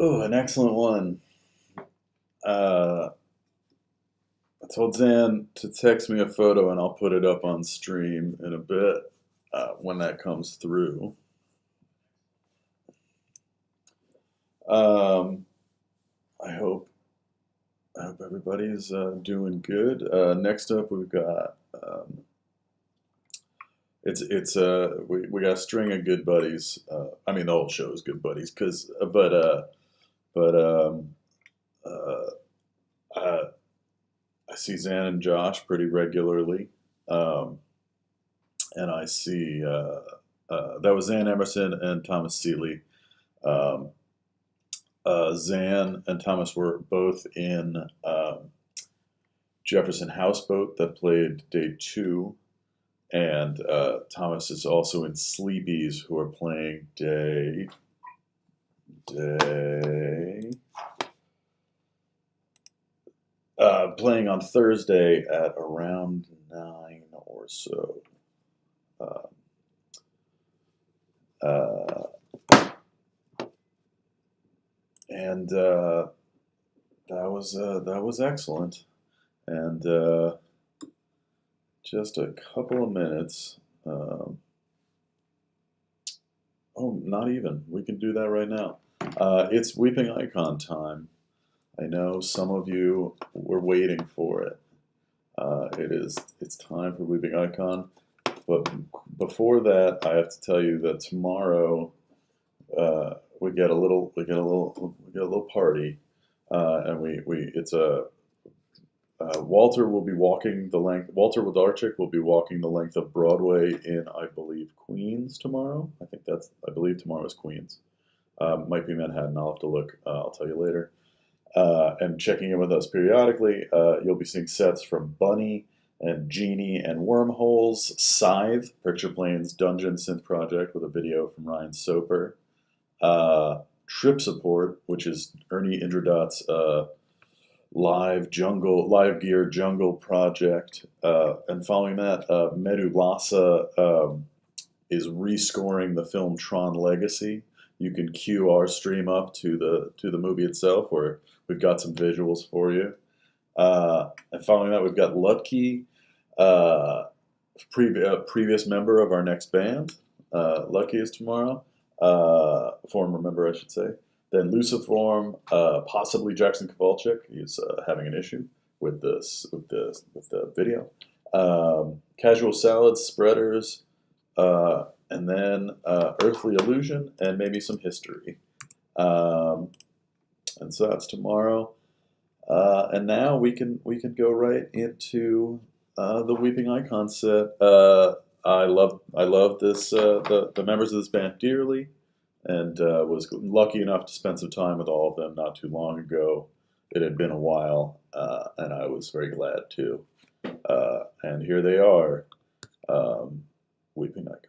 Oh, an excellent one. Uh, I told Zan to text me a photo and I'll put it up on stream in a bit when that comes through. Um, I hope I hope everybody's doing good. Next up, we've got we got a string of good buddies. I mean, the whole show is good buddies, cause but uh, uh, I see Zan and Josh pretty regularly, um, and I see that was Zan Emerson and Thomas Seeley. Um, Zan and Thomas were both in Jefferson Houseboat that played day two, and Thomas is also in Sleepies, who are playing day playing on Thursday at around 9 or so. Uh, uh, and that was excellent. And just a couple of minutes. Oh, not even. We can do that right now. It's Weeping Icon time. I know some of you were waiting for it. It's time for Weeping Icon. But before that, I have to tell you that tomorrow we get a little party, and it's a Walter will be walking the length. Walter Wodarczyk will be walking the length of Broadway in, I believe, Queens tomorrow. I believe tomorrow is Queens. Might be Manhattan. I'll have to look. I'll tell you later. And checking in with us periodically. You'll be seeing sets from Bunny and Genie and Wormholes, Scythe, Picture Plane's Dungeon Synth Project with a video from Ryan Soper, Trip Support, which is Ernie Indradat's live gear jungle project, and following that, Medu Lhasa is rescoring the film Tron Legacy. You can queue our stream up to the movie itself, where we've got some visuals for you. And following that, we've got Lutke, previous member of our next band. Lucky is tomorrow. Former member, I should say. Then Luciform, possibly Jackson Kowalczyk. He's having an issue with the video. Casual Salads, Spreaders, and then Earthly Illusion, and maybe some history. And so that's tomorrow. And now we can go right into the Weeping Icon set. I love this the members of this band dearly, and was lucky enough to spend some time with all of them not too long ago. It had been a while, and I was very glad to. And here they are, Weeping Icon.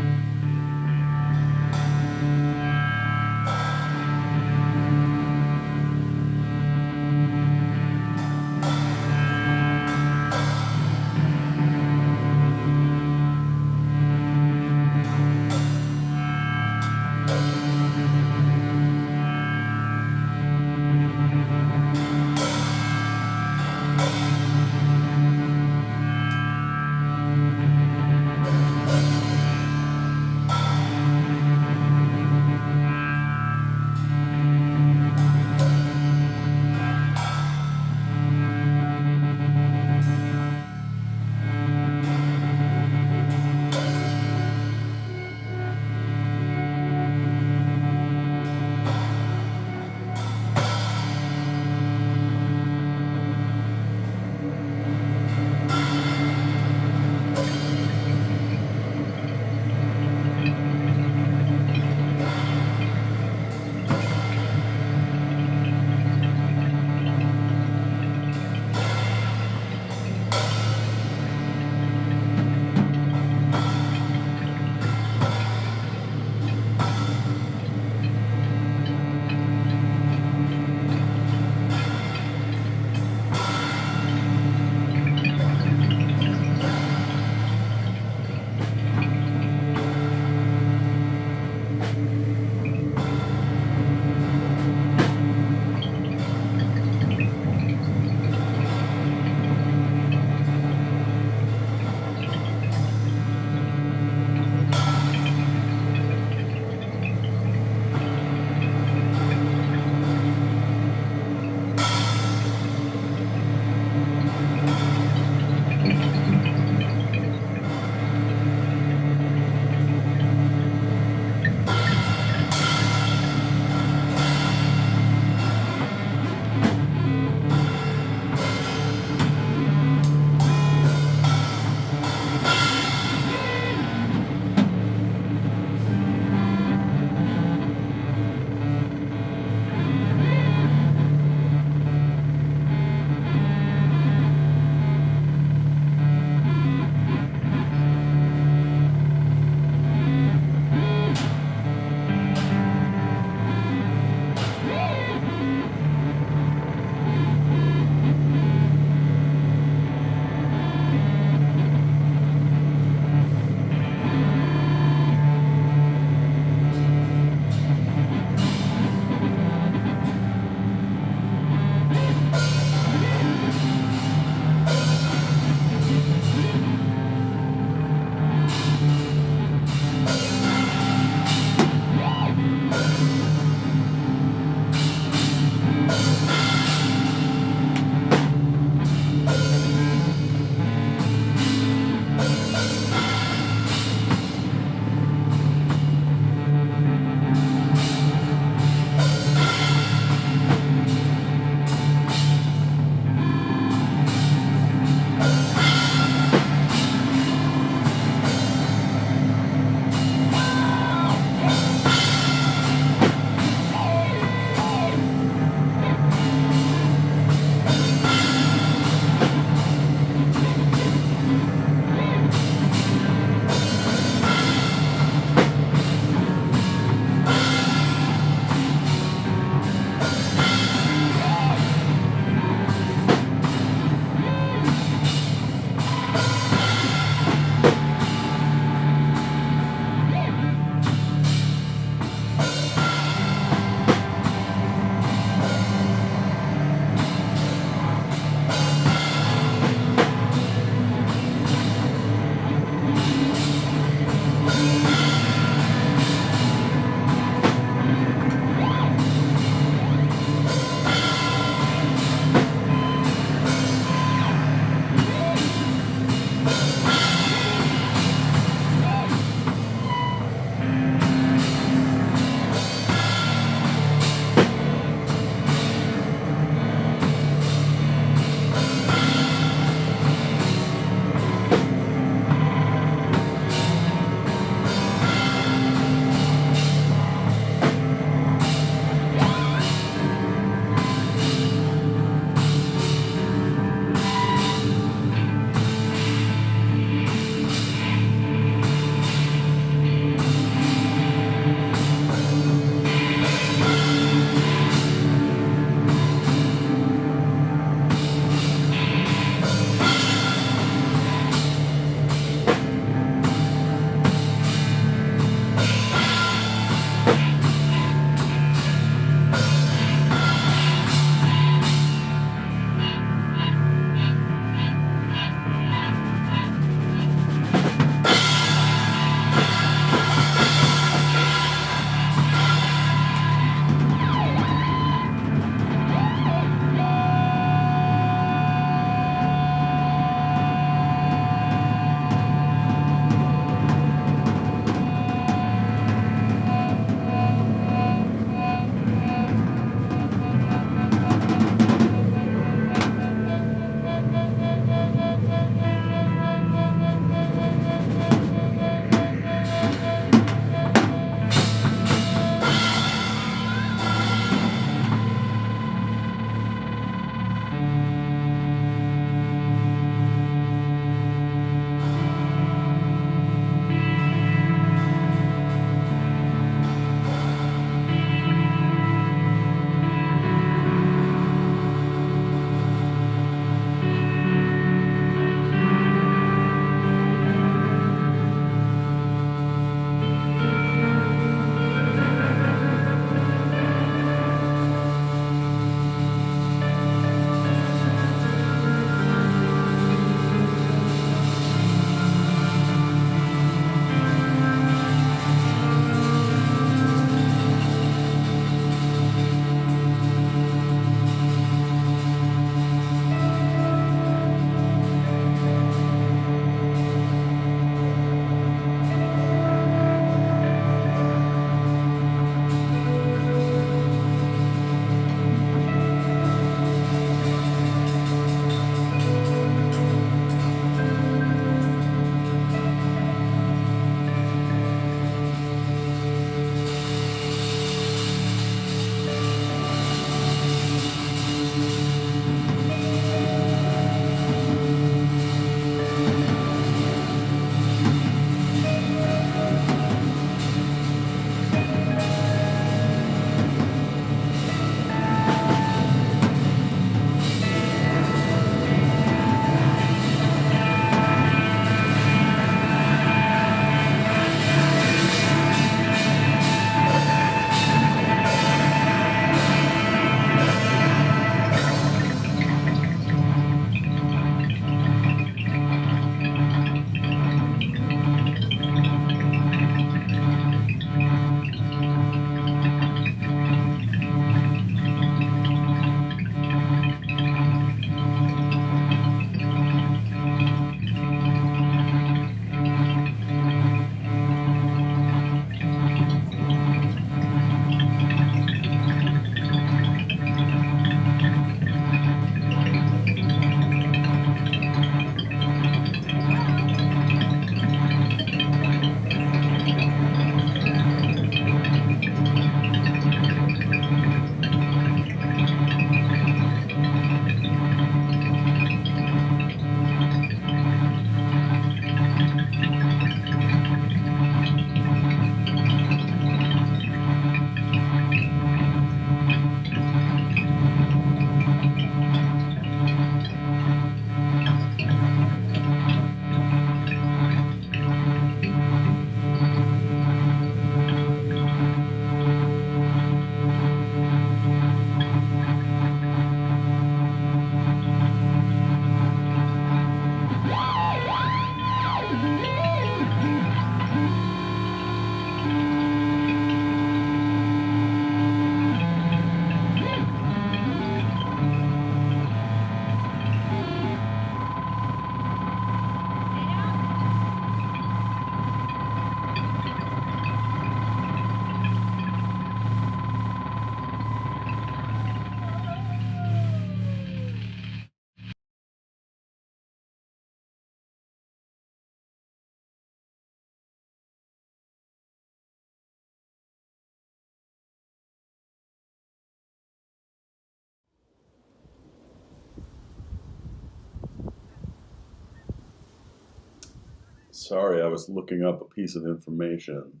Sorry, I was looking up a piece of information.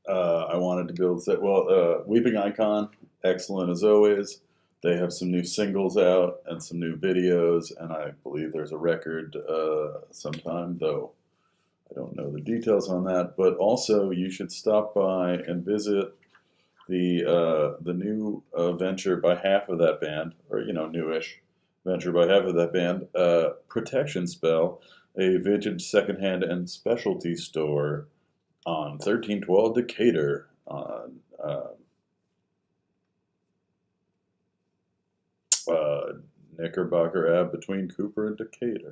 I wanted to build set. Well, Weeping Icon, excellent as always. They have some new singles out and some new videos, and I believe there's a record sometime, though I don't know the details on that. But also, you should stop by and visit the new venture by half of that band, or newish venture by half of that band, Protection Spell, a vintage secondhand and specialty store on 1312 Decatur on Knickerbocker Ave between Cooper and Decatur.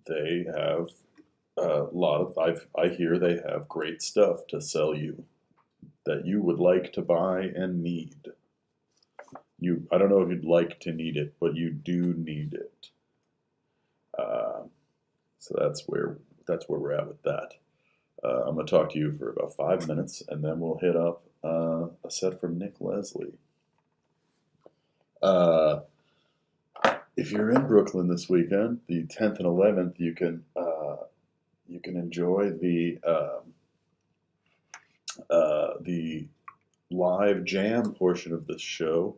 They have a lot of, I hear they have great stuff to sell you that you would like to buy and need. I don't know if you'd like to need it, but you do need it. So that's where we're at with that. I'm going to talk to you for about 5 minutes, and then we'll hit up a set from Nick Leslie. If you're in Brooklyn this weekend, the 10th and 11th, you can enjoy the live jam portion of this show,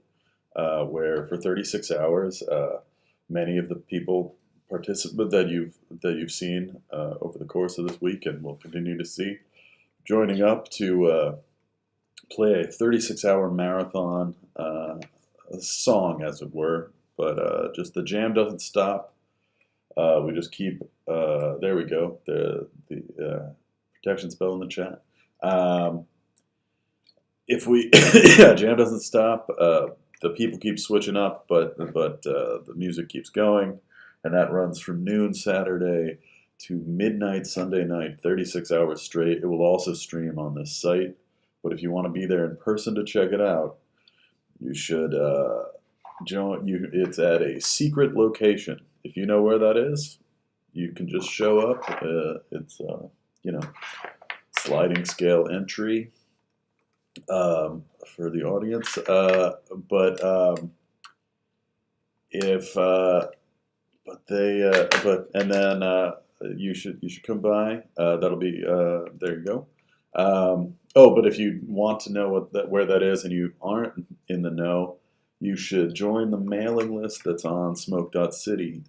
where for 36 hours, many of the people participate that you've seen over the course of this week and will continue to see, joining up to play a 36-hour marathon song, as it were. But just the jam doesn't stop. We just keep. There we go. The protection spell in the chat. If we yeah, jam doesn't stop. The people keep switching up, but the music keeps going. And that runs from noon Saturday to midnight Sunday night, 36 hours straight. It will also stream on this site. But if you want to be there in person to check it out, you should join. It's at a secret location. If you know where that is, you can just show up. It's sliding scale entry for the audience. You should come by. That'll be there. You go. But if you want to know where that is and you aren't in the know, you should join the mailing list that's on Smhoak.city.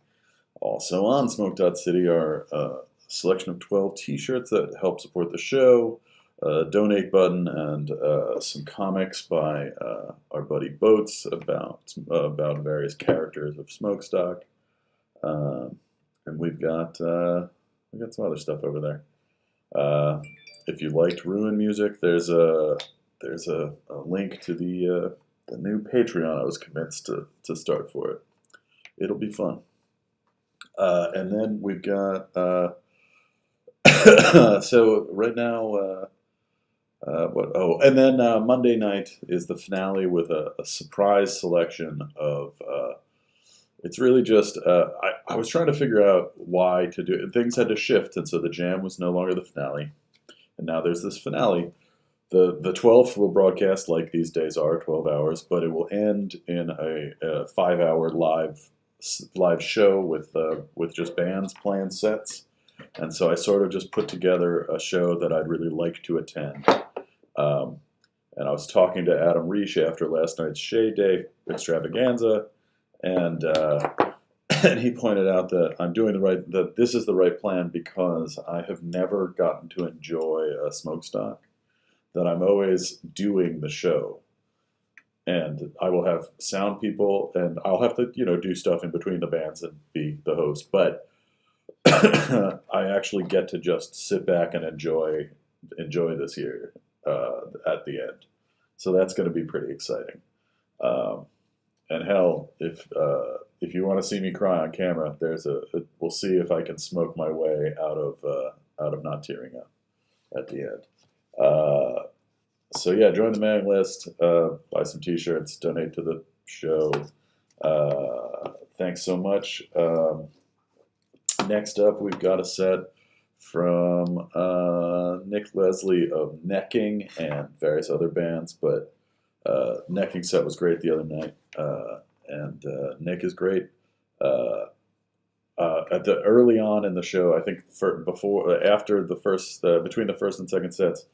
Also on Smhoak.city are a selection of 12 T-shirts that help support the show, a donate button, and some comics by our buddy Boats about various characters of Smhoakstock. And we've got some other stuff over there. If you liked Ruin music, there's a link to the new Patreon I was convinced to start for it. It'll be fun. And then we've got so right now and then Monday night is the finale with a surprise selection of. It's really just, I was trying to figure out why to do it. Things had to shift, and so the jam was no longer the finale. And now there's this finale. The 12th will broadcast like these days are, 12 hours, but it will end in a 5-hour live show with just bands playing sets. And so I sort of just put together a show that I'd really like to attend. And I was talking to Adam Reich after last night's Shea Day extravaganza, and he pointed out that that this is the right plan because I have never gotten to enjoy a Smhoakstock, that I'm always doing the show. And I will have sound people, and I'll have to, do stuff in between the bands and be the host. But I actually get to just sit back and enjoy this year at the end. So that's going to be pretty exciting. And hell, if you want to see me cry on camera, we'll see if I can smoke my way out of not tearing up at the end. So yeah, join the mailing list, buy some T-shirts, donate to the show. Thanks so much. Next up, we've got a set from Nick Leslie of Necking and various other bands, but Necking set was great the other night, and Nick is great. Uh, at the early on in the show, I think after the first, between the first and second sets,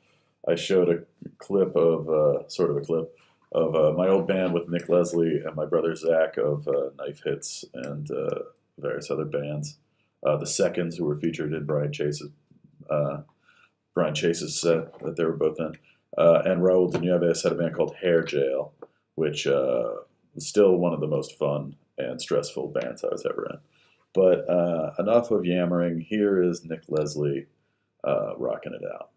I showed a clip of sort of a clip of my old band with Nick Leslie and my brother Zach of Knife Hits and various other bands. The Seconds, who were featured in uh, Brian Chase's set that they were both in, and Raul de Nieves had a band called Hair Jail, which was still one of the most fun and stressful bands I was ever in. But enough of yammering. Here is Nick Leslie rocking it out.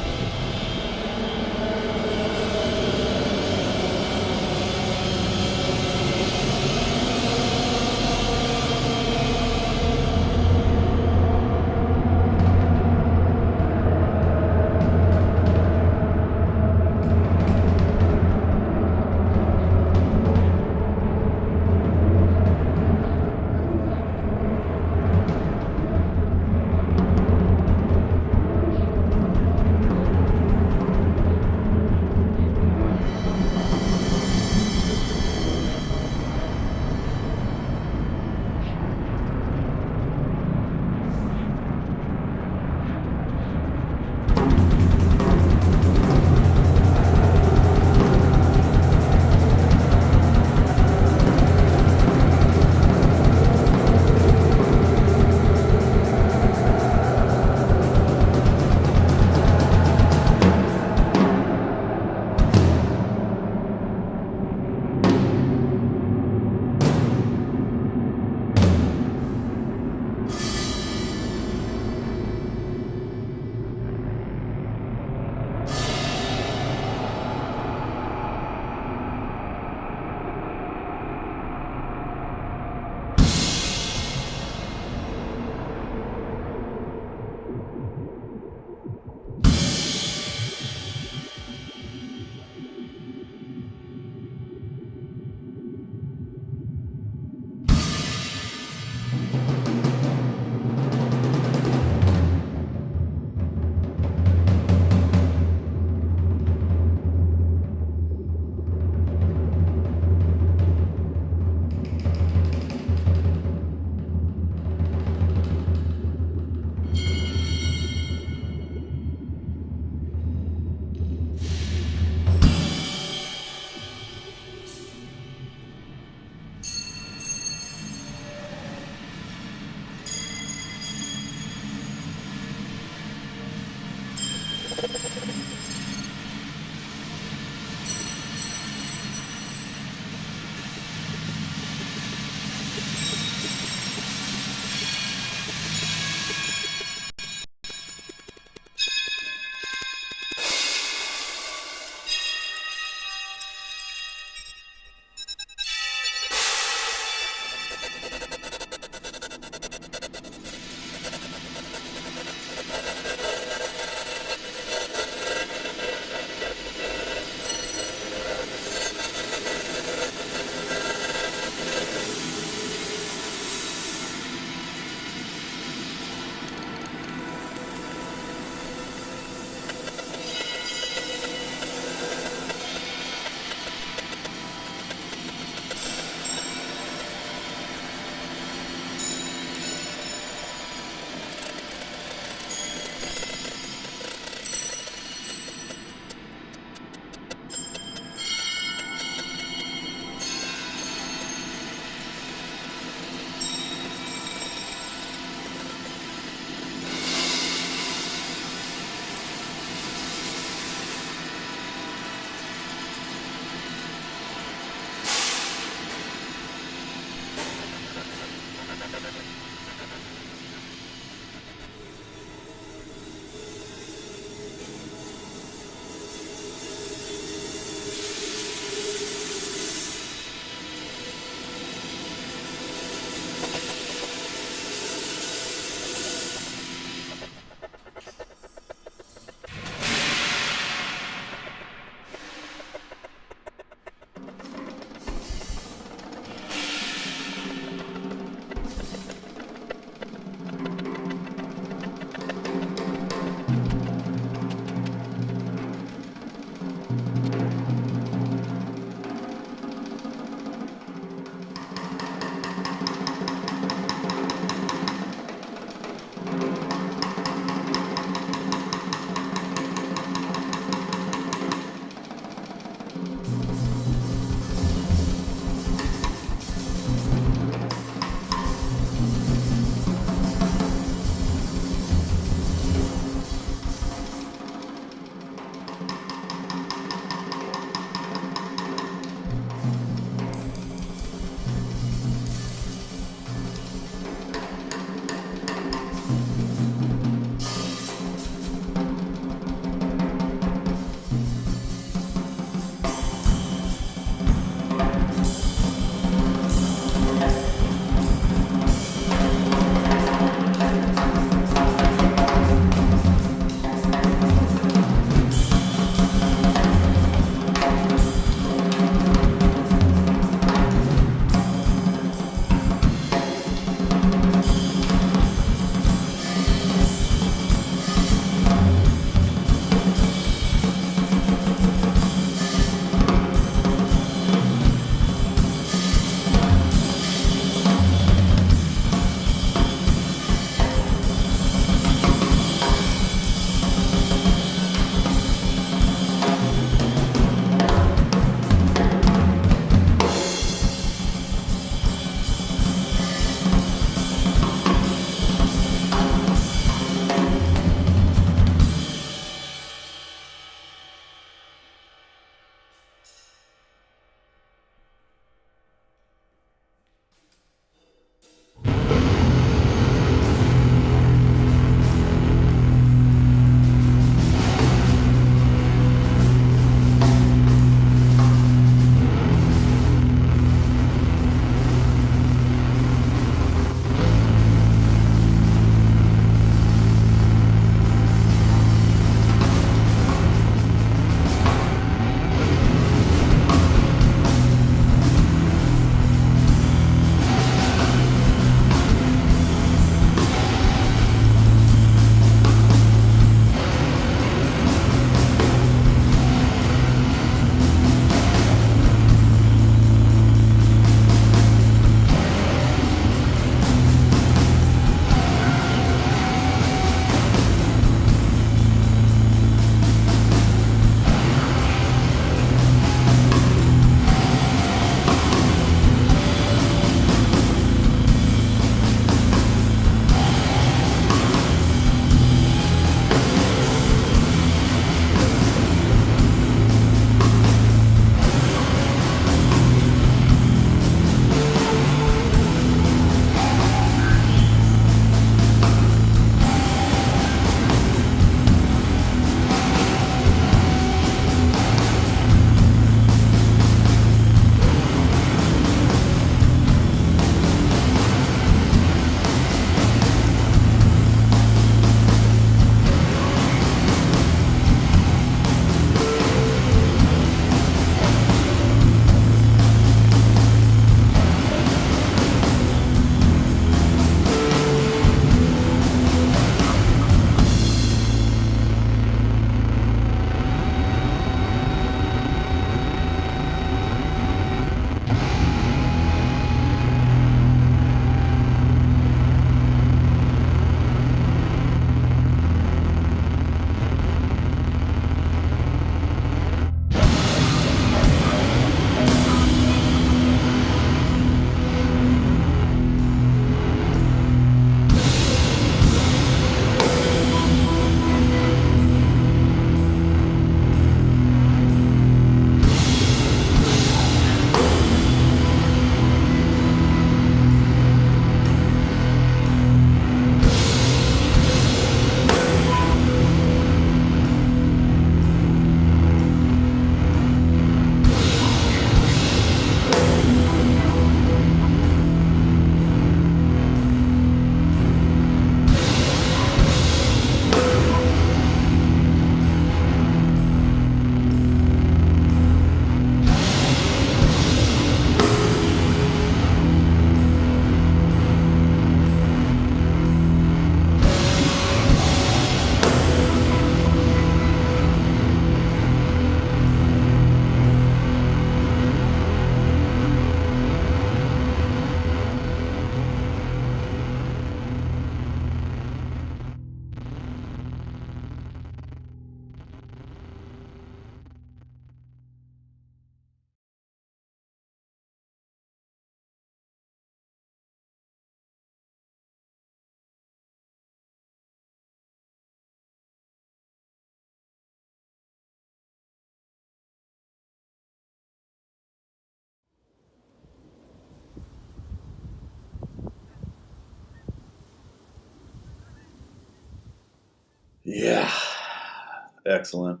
excellent,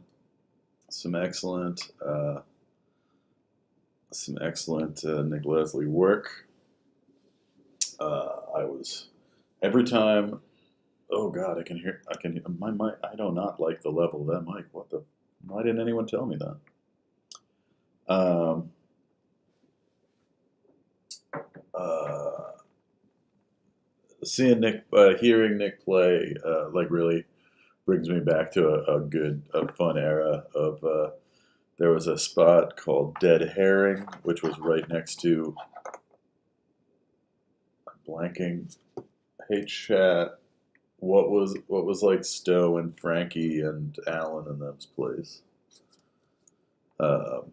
some excellent, Nick Leslie work. I was every time. Oh God, I can hear my mic. I do not like the level of that mic. What the? Why didn't anyone tell me that? Um, uh, hearing Nick play, like really brings me back to a fun era of. There was a spot called Dead Herring, which was right next to blanking. Hey chat, what was like Stowe and Frankie and Alan and them's place? Um,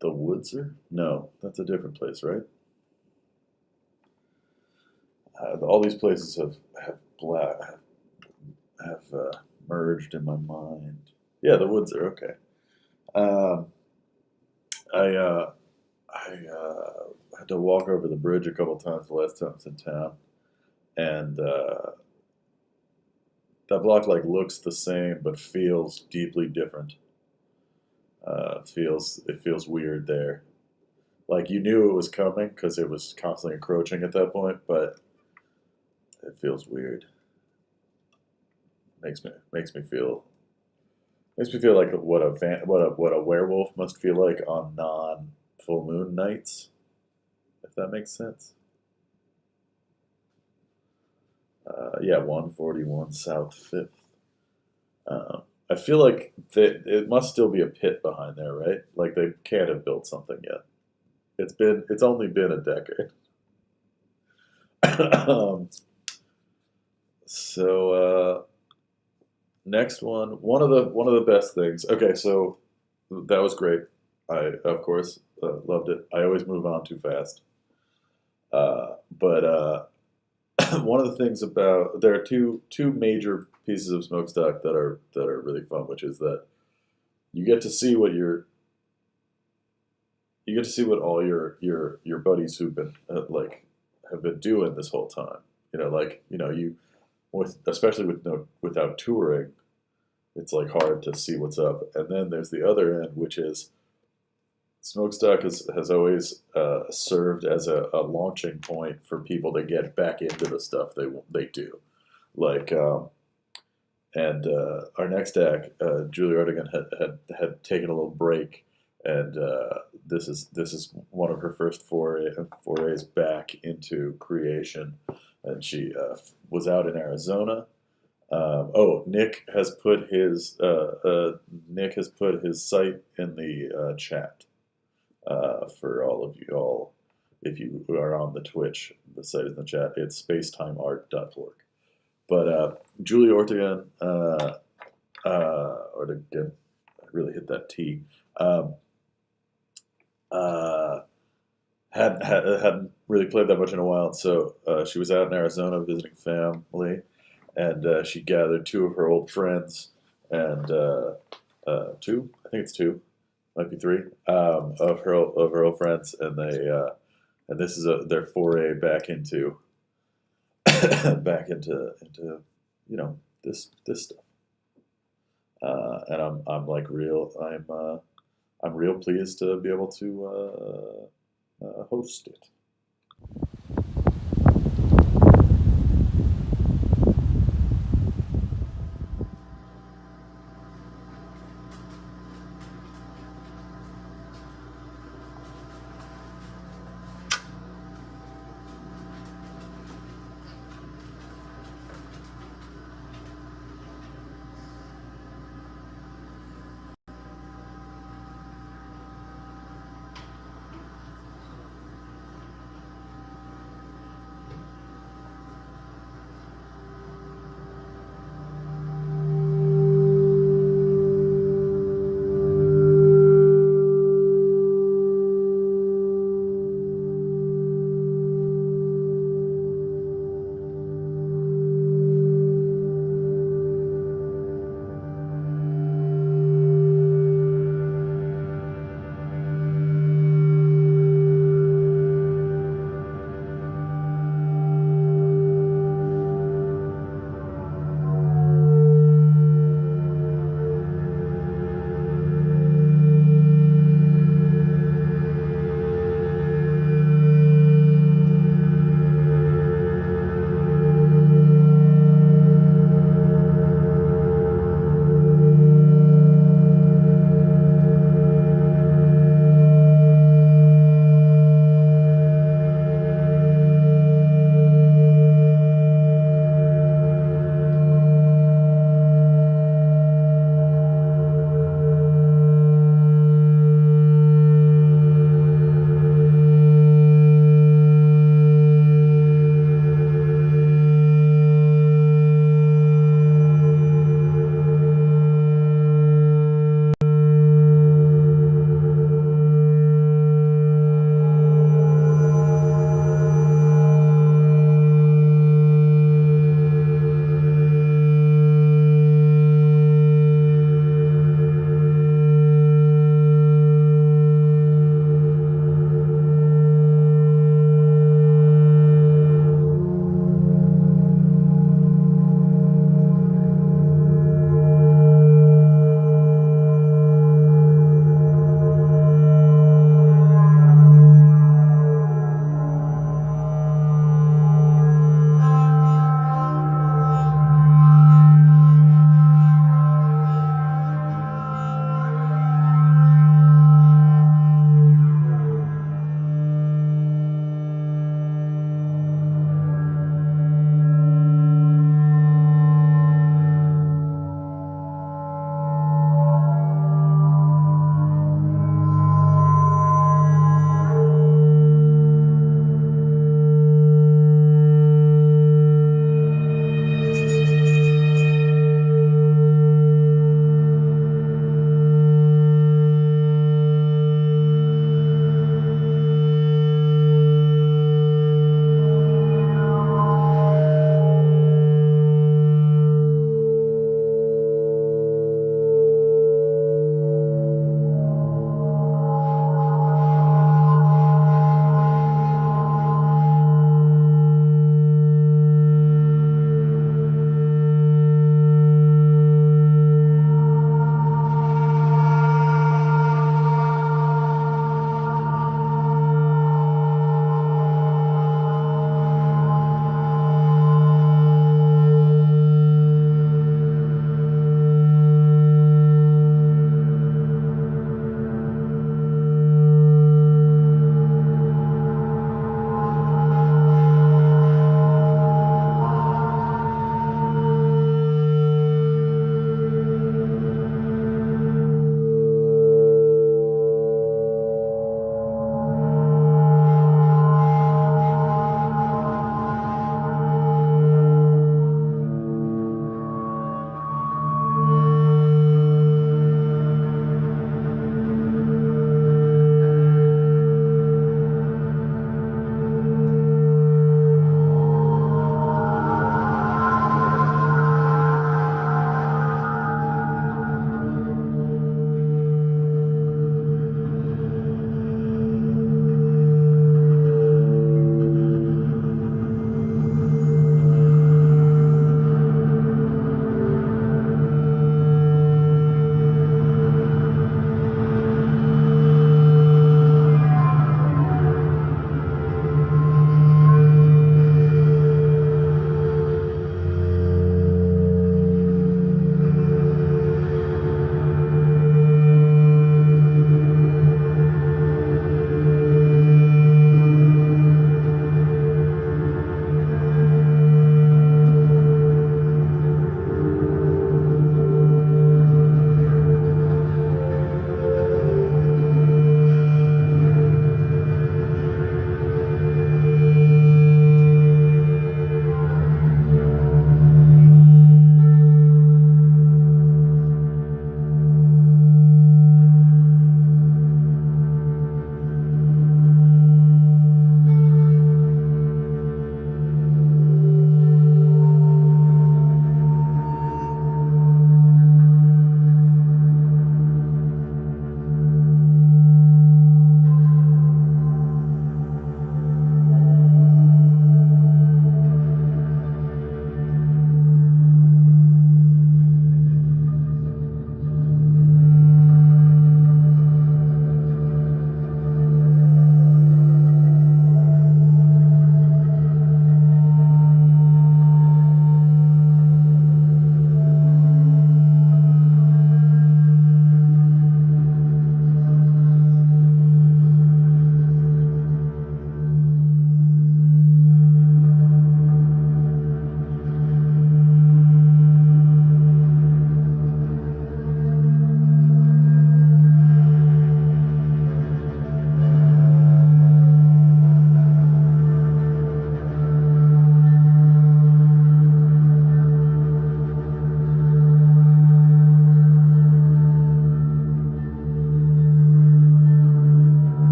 the Woodser? No, that's a different place, right? All these places have merged in my mind. Yeah, the Woodser. Okay. Um, I had to walk over the bridge a couple times the last time I was in town, and that block like looks the same but feels deeply different. It feels weird there. Like you knew it was coming because it was constantly encroaching at that point, but it feels weird. Makes me feel like what a werewolf must feel like on non full moon nights, if that makes sense. Yeah, 141 South Fifth. I feel like it must still be a pit behind there, right? Like they can't have built something yet. It's only been a decade. um, so next one of the best things. Okay, so that was great. I of course loved it. I always move on too fast. But one of the things about there are two major pieces of smokestack that are really fun, which is that you get to see what all your buddies who've been like have been doing this whole time. You especially without touring, it's like hard to see what's up. And then there's the other end, which is Smokestack has always served as a launching point for people to get back into the stuff they do. Like, and our next act, Julie Erdogan had taken a little break, and this is one of her first forays back into creation, and she was out in Arizona. Nick has put his site in the chat for all of you all. If you are on the Twitch, the site is in the chat. It's spacetimeart.org. But Julie Ortegan, Ortegan, I really hit that T. Um, uh, hadn't really played that much in a while, so she was out in Arizona visiting family, and she gathered two of her old friends and two, I think it's two, might be three, of her old friends, and this is their foray back into this stuff. And I'm like I'm real pleased to be able to host it.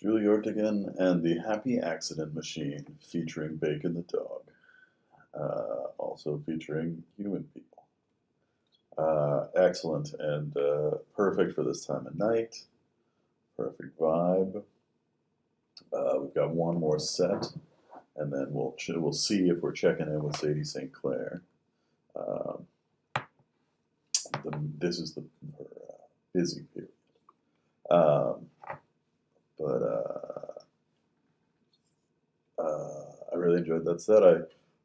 Julie Ortigan and the Happy Accident Machine, featuring Bacon the dog. Also featuring human people. Excellent and perfect for this time of night. Perfect vibe. We've got one more set, and then we'll see if we're checking in with Sadie St. Clair. This is her busy period. But I really enjoyed that set.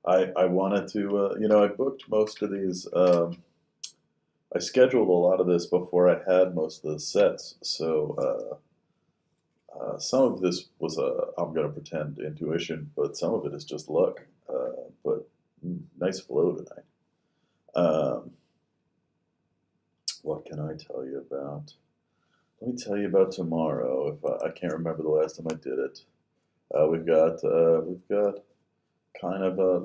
I wanted to, I booked most of these. I scheduled a lot of this before I had most of the sets, so some of this was I'm going to pretend intuition, but some of it is just luck. But nice flow tonight. What can I tell you about? Let me tell you about tomorrow. If I can't remember the last time I did it, we've got kind of a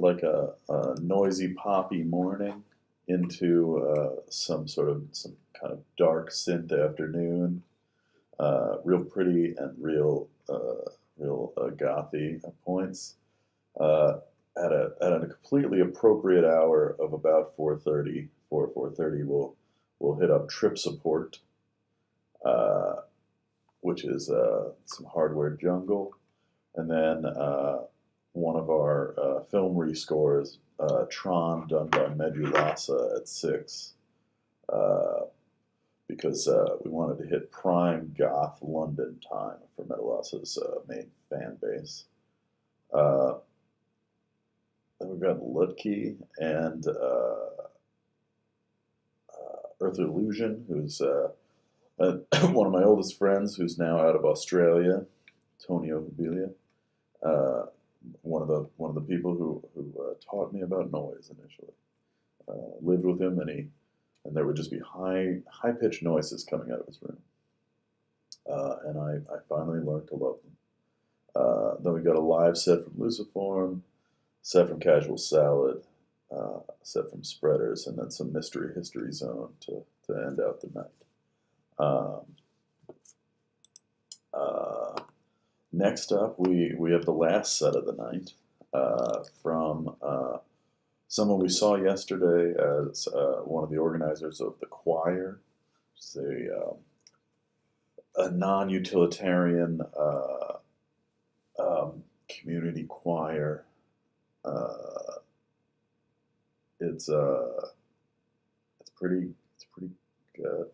noisy poppy morning into some kind of dark synth afternoon. Real pretty and real gothy at points. Uh, at a completely appropriate hour of about 4:30, 4:30, we'll hit up Trip Support, uh, which is some hardware jungle, and then one of our film rescores, Tron, done by Medulasa at 6, uh, because we wanted to hit prime goth London time for Medulasa's main fan base. Then we've got Lutke and Earth Illusion, who's one of my oldest friends, who's now out of Australia, Tonio Hubilia. One of the people who taught me about noise initially. Lived with him, and there would just be high pitched noises coming out of his room, and I finally learned to love them. Then we got a live set from Luciform, set from Casual Salad, set from Spreaders, and then some Mystery History Zone to end out the night. Next up, we have the last set of the night from someone we saw yesterday as one of the organizers of the choir. It's a non-utilitarian community choir. It's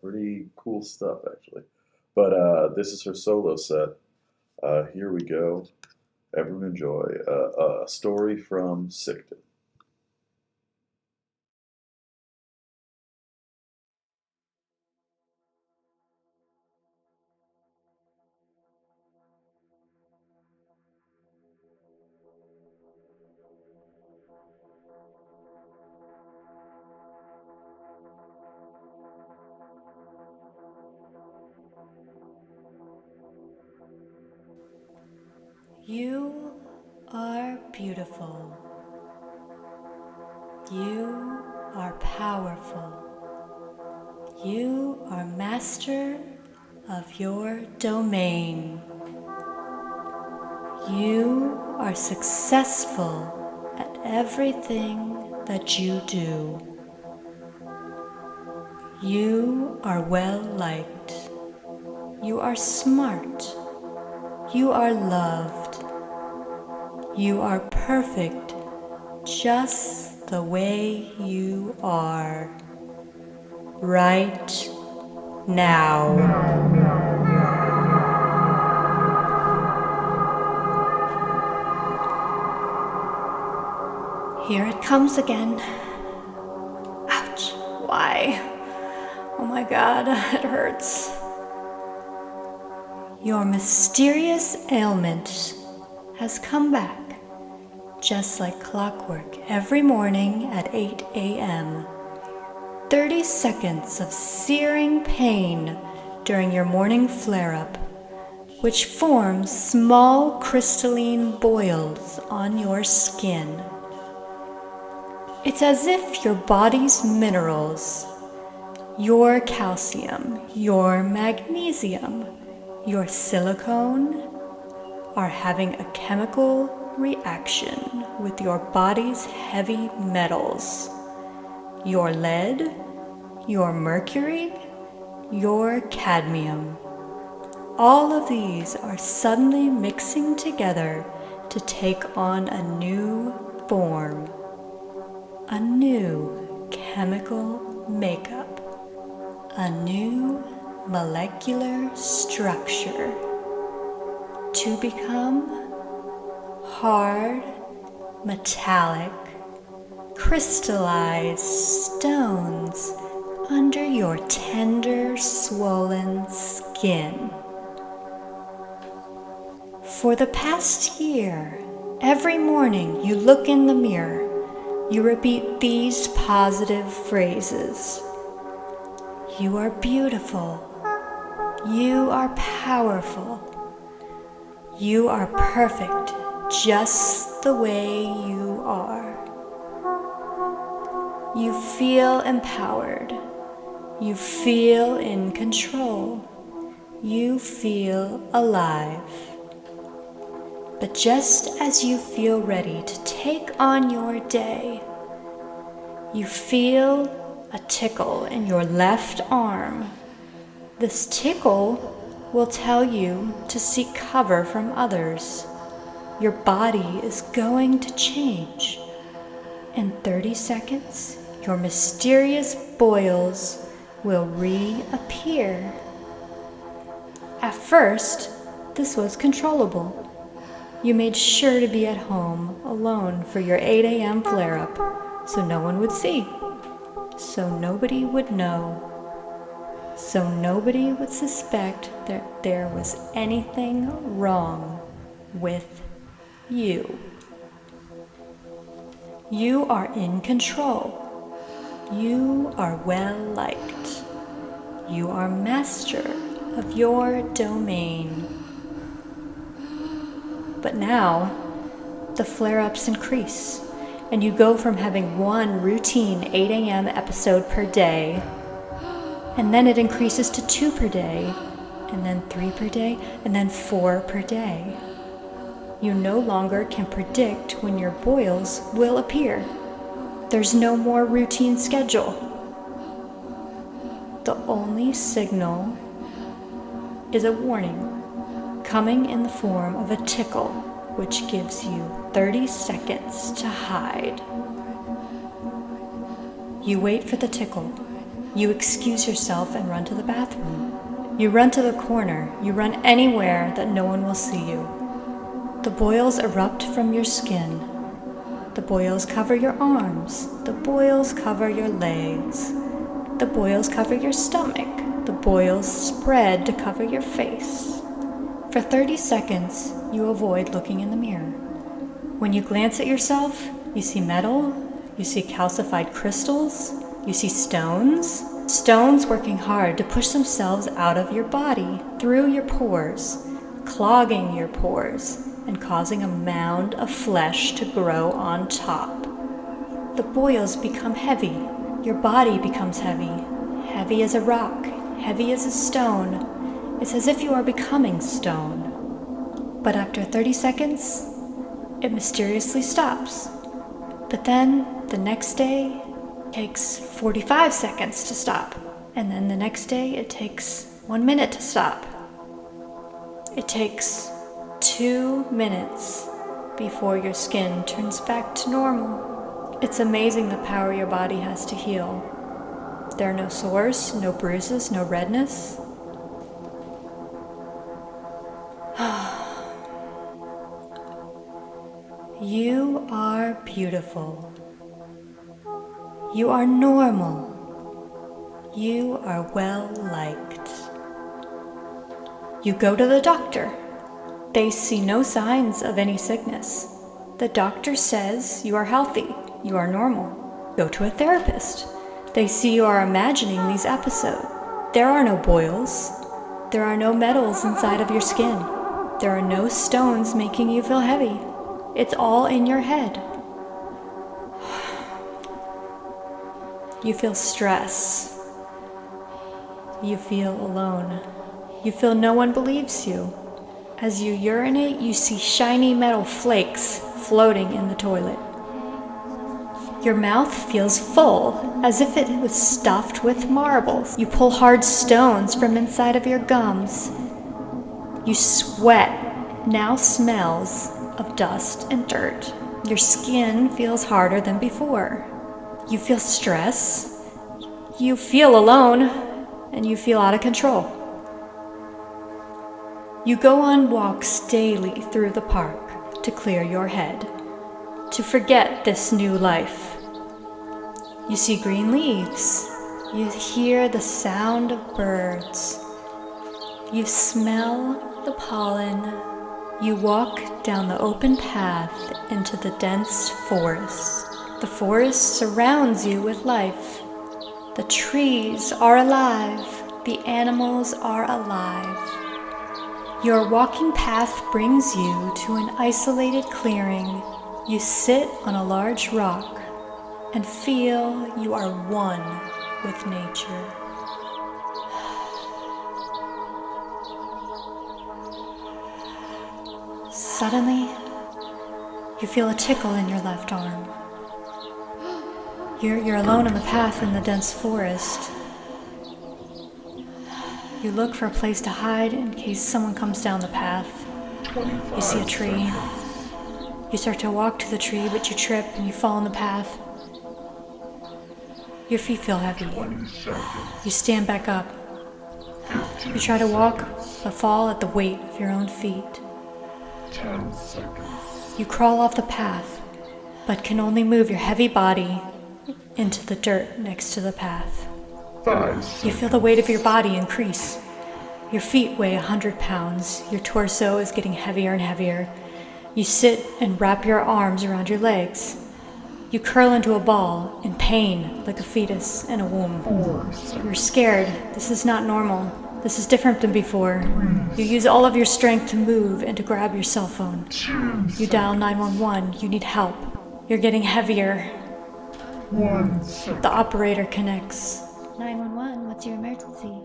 pretty cool stuff, actually. But this is her solo set. Here we go. Everyone enjoy a story from Sicton. You are beautiful. You are powerful. You are master of your domain. You are successful at everything that you do. You are well liked. You are smart. You are loved. You are perfect just the way you are right now. Here it comes again. Ouch. Why? Oh my God, it hurts. Your mysterious ailment has come back, just like clockwork, every morning at 8 a.m. 30 seconds of searing pain during your morning flare-up, which forms small crystalline boils on your skin. It's as if your body's minerals, your calcium, your magnesium, your silicone, are having a chemical reaction with your body's heavy metals. Your lead, your mercury, your cadmium. All of these are suddenly mixing together to take on a new form, a new chemical makeup, a new molecular structure to become hard, metallic, crystallized stones under your tender, swollen skin. For the past year, every morning you look in the mirror, you repeat these positive phrases. You are beautiful. You are powerful. You are perfect just the way you are. You feel empowered. You feel in control. You feel alive. But just as you feel ready to take on your day, you feel a tickle in your left arm. This tickle will tell you to seek cover from others. Your body is going to change. In 30 seconds, your mysterious boils will reappear. At first, this was controllable. You made sure to be at home alone for your 8 a.m. flare-up so no one would see, so nobody would know, so nobody would suspect that there was anything wrong with you. You are in control. You are well liked. You are master of your domain. But now, the flare-ups increase, and you go from having one routine 8 a.m. episode per day, and then it increases to 2 per day, and then 3 per day, and then 4 per day. You no longer can predict when your boils will appear. There's no more routine schedule. The only signal is a warning, coming in the form of a tickle, which gives you 30 seconds to hide. You wait for the tickle. You excuse yourself and run to the bathroom. You run to the corner. You run anywhere that no one will see you. The boils erupt from your skin. The boils cover your arms. The boils cover your legs. The boils cover your stomach. The boils spread to cover your face. For 30 seconds, you avoid looking in the mirror. When you glance at yourself, you see metal, you see calcified crystals, you see stones. Stones working hard to push themselves out of your body, through your pores, clogging your pores, and causing a mound of flesh to grow on top. The boils become heavy. Your body becomes heavy. Heavy as a rock, heavy as a stone. It's as if you are becoming stone. But after 30 seconds, it mysteriously stops. But then, the next day, it takes 45 seconds to stop. And then the next day, it takes 1 minute to stop. It takes 2 minutes before your skin turns back to normal. It's amazing the power your body has to heal. There are no sores, no bruises, no redness. You are beautiful. You are normal. You are well liked. You go to the doctor. They see no signs of any sickness. The doctor says you are healthy. You are normal. Go to a therapist. They see you are imagining these episodes. There are no boils. There are no metals inside of your skin. There are no stones making you feel heavy. It's all in your head. You feel stress. You feel alone. You feel no one believes you. As you urinate, you see shiny metal flakes floating in the toilet. Your mouth feels full, as if it was stuffed with marbles. You pull hard stones from inside of your gums. You sweat, now smells of dust and dirt. Your skin feels harder than before. You feel stress. You feel alone, and you feel out of control. You go on walks daily through the park to clear your head, to forget this new life. You see green leaves. You hear the sound of birds. You smell the pollen. You walk down the open path into the dense forest. The forest surrounds you with life. The trees are alive. The animals are alive. Your walking path brings you to an isolated clearing. You sit on a large rock and feel you are one with nature. Suddenly, you feel a tickle in your left arm. You're alone on the path in the dense forest. You look for a place to hide in case someone comes down the path. You see a tree. You start to walk to the tree, but you trip and you fall on the path. Your feet feel heavy. You stand back up. You try to walk, but fall at the weight of your own feet. 10 seconds. You crawl off the path, but can only move your heavy body into the dirt next to the path. 5 seconds. You feel the weight of your body increase. Your feet weigh 100 pounds. Your torso is getting heavier and heavier. You sit and wrap your arms around your legs. You curl into a ball, in pain, like a fetus in a womb. 4 seconds. You're scared. This is not normal. This is different than before. You use all of your strength to move and to grab your cell phone. 2 You dial 911. You need help. You're getting heavier. 1 second. The operator connects. 911, what's your emergency?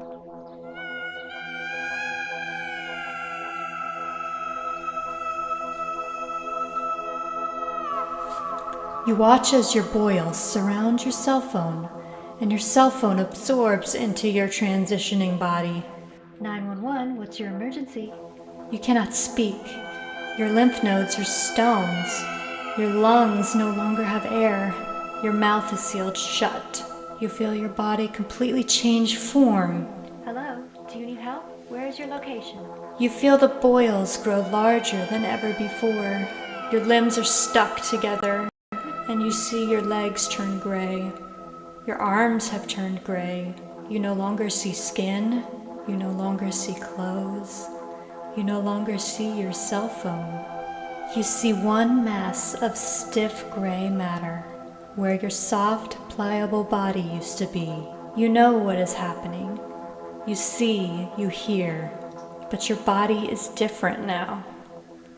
You watch as your boils surround your cell phone, and your cell phone absorbs into your transitioning body. 911, what's your emergency? You cannot speak. Your lymph nodes are stones. Your lungs no longer have air. Your mouth is sealed shut. You feel your body completely change form. Hello, do you need help? Where is your location? You feel the boils grow larger than ever before. Your limbs are stuck together, and you see your legs turn gray. Your arms have turned gray. You no longer see skin. You no longer see clothes. You no longer see your cell phone. You see one mass of stiff gray matter, where your soft, pliable body used to be. You know what is happening. You see, you hear, but your body is different now.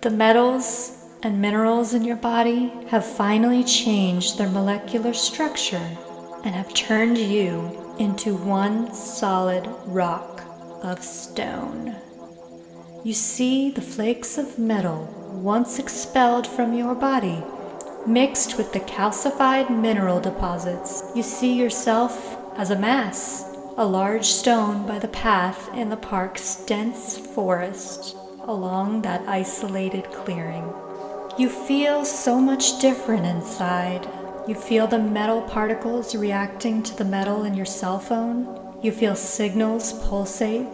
The metals and minerals in your body have finally changed their molecular structure and have turned you into one solid rock of stone. You see the flakes of metal once expelled from your body mixed with the calcified mineral deposits. You see yourself as a mass, a large stone by the path in the park's dense forest along that isolated clearing. You feel so much different inside. You feel the metal particles reacting to the metal in your cell phone. You feel signals pulsate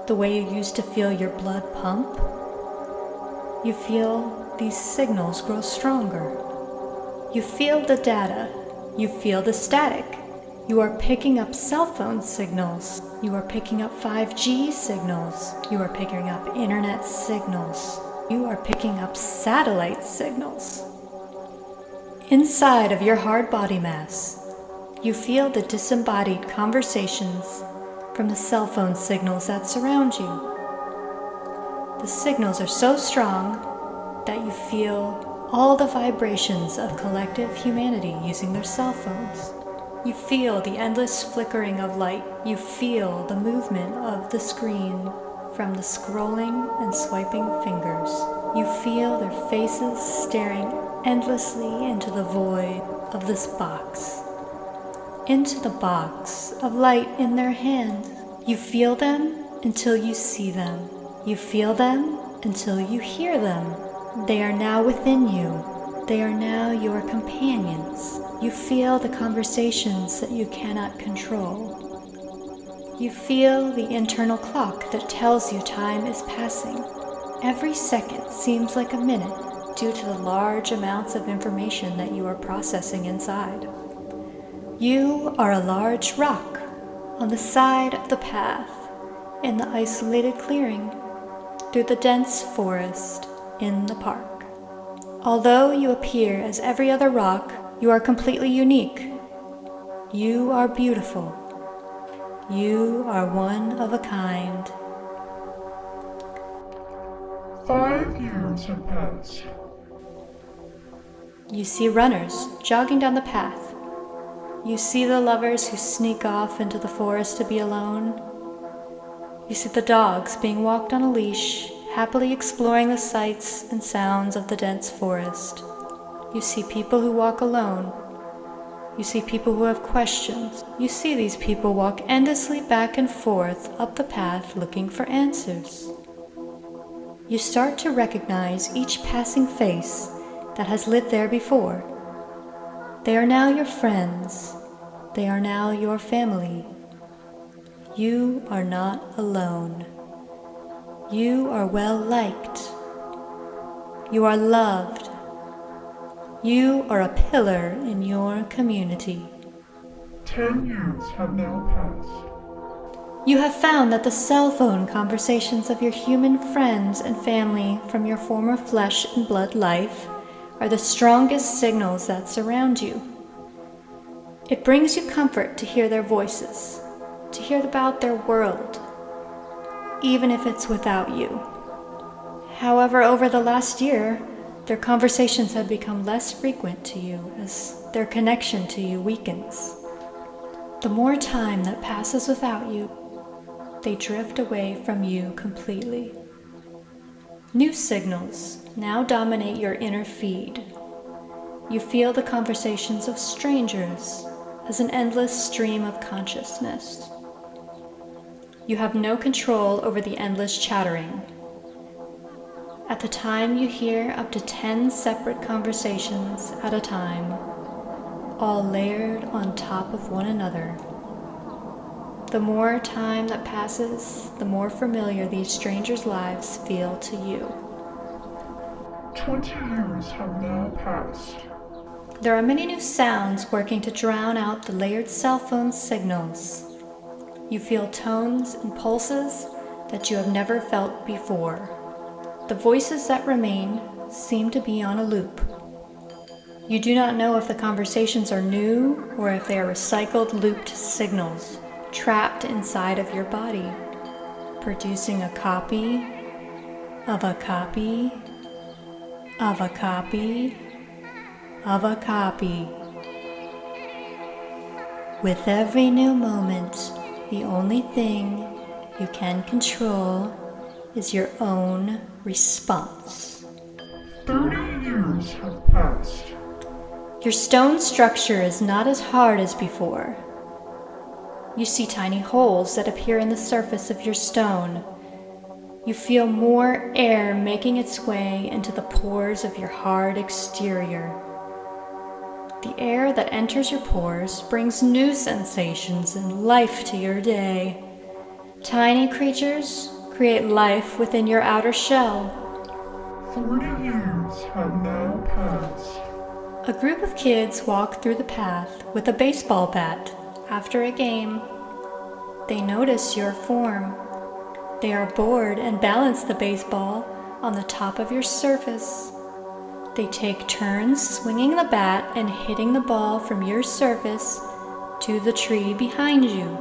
the way you used to feel your blood pump. You feel these signals grow stronger. You feel the data. You feel the static. You are picking up cell phone signals. You are picking up 5G signals. You are picking up internet signals. You are picking up satellite signals. Inside of your hard body mass, you feel the disembodied conversations from the cell phone signals that surround you. The signals are so strong that you feel all the vibrations of collective humanity using their cell phones. You feel the endless flickering of light. You feel the movement of the screen from the scrolling and swiping fingers. You feel their faces staring endlessly into the void of this box. Into the box of light in their hand. You feel them until you see them. You feel them until you hear them. They are now within you. They are now your companions. You feel the conversations that you cannot control. You feel the internal clock that tells you time is passing. Every second seems like a minute due to the large amounts of information that you are processing inside. You are a large rock on the side of the path in the isolated clearing through the dense forest in the park. Although you appear as every other rock, you are completely unique. You are beautiful. You are one of a kind. 5 years have passed. You see runners jogging down the path. You see the lovers who sneak off into the forest to be alone. You see the dogs being walked on a leash, happily exploring the sights and sounds of the dense forest. You see people who walk alone. You see people who have questions. You see these people walk endlessly back and forth up the path looking for answers. You start to recognize each passing face that has lived there before. They are now your friends. They are now your family. You are not alone. You are well liked. You are loved. You are a pillar in your community. 10 years have now passed. You have found that the cell phone conversations of your human friends and family from your former flesh and blood life are the strongest signals that surround you. It brings you comfort to hear their voices, to hear about their world, even if it's without you. However, over the last year, their conversations have become less frequent to you as their connection to you weakens. The more time that passes without you, they drift away from you completely. New signals now dominate your inner feed. You feel the conversations of strangers as an endless stream of consciousness. You have no control over the endless chattering. At the time, you hear up to 10 separate conversations at a time, all layered on top of one another. The more time that passes, the more familiar these strangers' lives feel to you. 20 years have now passed. There are many new sounds working to drown out the layered cell phone signals. You feel tones and pulses that you have never felt before. The voices that remain seem to be on a loop. You do not know if the conversations are new or if they are recycled looped signals trapped inside of your body, producing a copy of a copy of a copy of a copy. With every new moment, the only thing you can control is your own response. 30 years have passed. Your stone structure is not as hard as before. You see tiny holes that appear in the surface of your stone. You feel more air making its way into the pores of your hard exterior. The air that enters your pores brings new sensations and life to your day. Tiny creatures create life within your outer shell. 40 years have now passed. A group of kids walk through the path with a baseball bat after a game. They notice your form. They are bored and balance the baseball on the top of your surface. They take turns swinging the bat and hitting the ball from your surface to the tree behind you.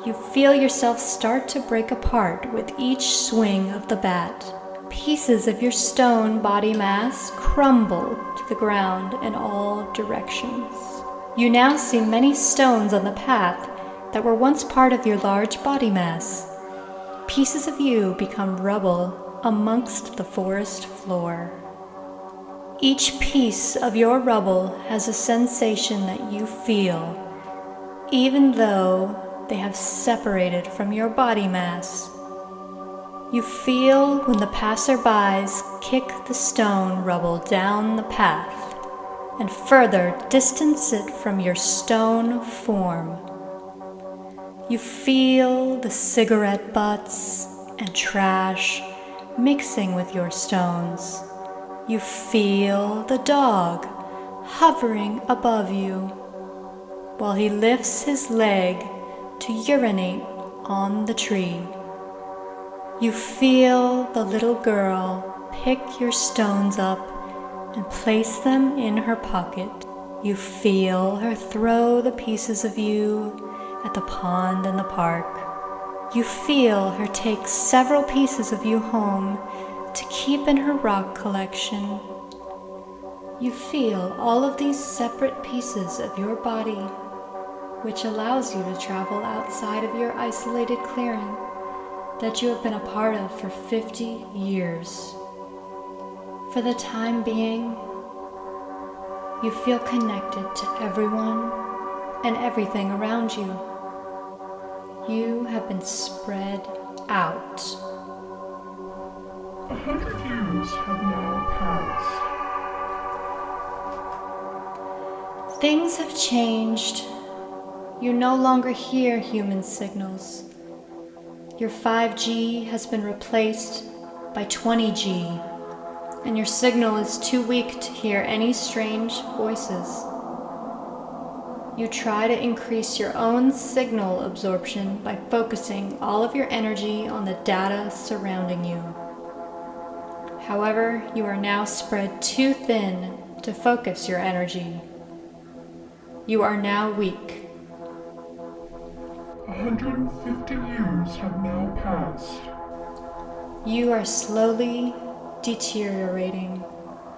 You feel yourself start to break apart with each swing of the bat. Pieces of your stone body mass crumble to the ground in all directions. You now see many stones on the path that were once part of your large body mass. Pieces of you become rubble amongst the forest floor. Each piece of your rubble has a sensation that you feel, even though they have separated from your body mass. You feel when the passerbys kick the stone rubble down the path and further distance it from your stone form. You feel the cigarette butts and trash mixing with your stones. You feel the dog hovering above you while he lifts his leg to urinate on the tree. You feel the little girl pick your stones up and place them in her pocket. You feel her throw the pieces of you at the pond in the park. You feel her take several pieces of you home to keep in her rock collection. You feel all of these separate pieces of your body, which allows you to travel outside of your isolated clearing that you have been a part of for 50 years. For the time being, you feel connected to everyone and everything around you. You have been spread out. 100 years have now passed. Things have changed. You no longer hear human signals. Your 5G has been replaced by 20G, and your signal is too weak to hear any strange voices. You try to increase your own signal absorption by focusing all of your energy on the data surrounding you. However, you are now spread too thin to focus your energy. You are now weak. 150 years have now passed. You are slowly deteriorating.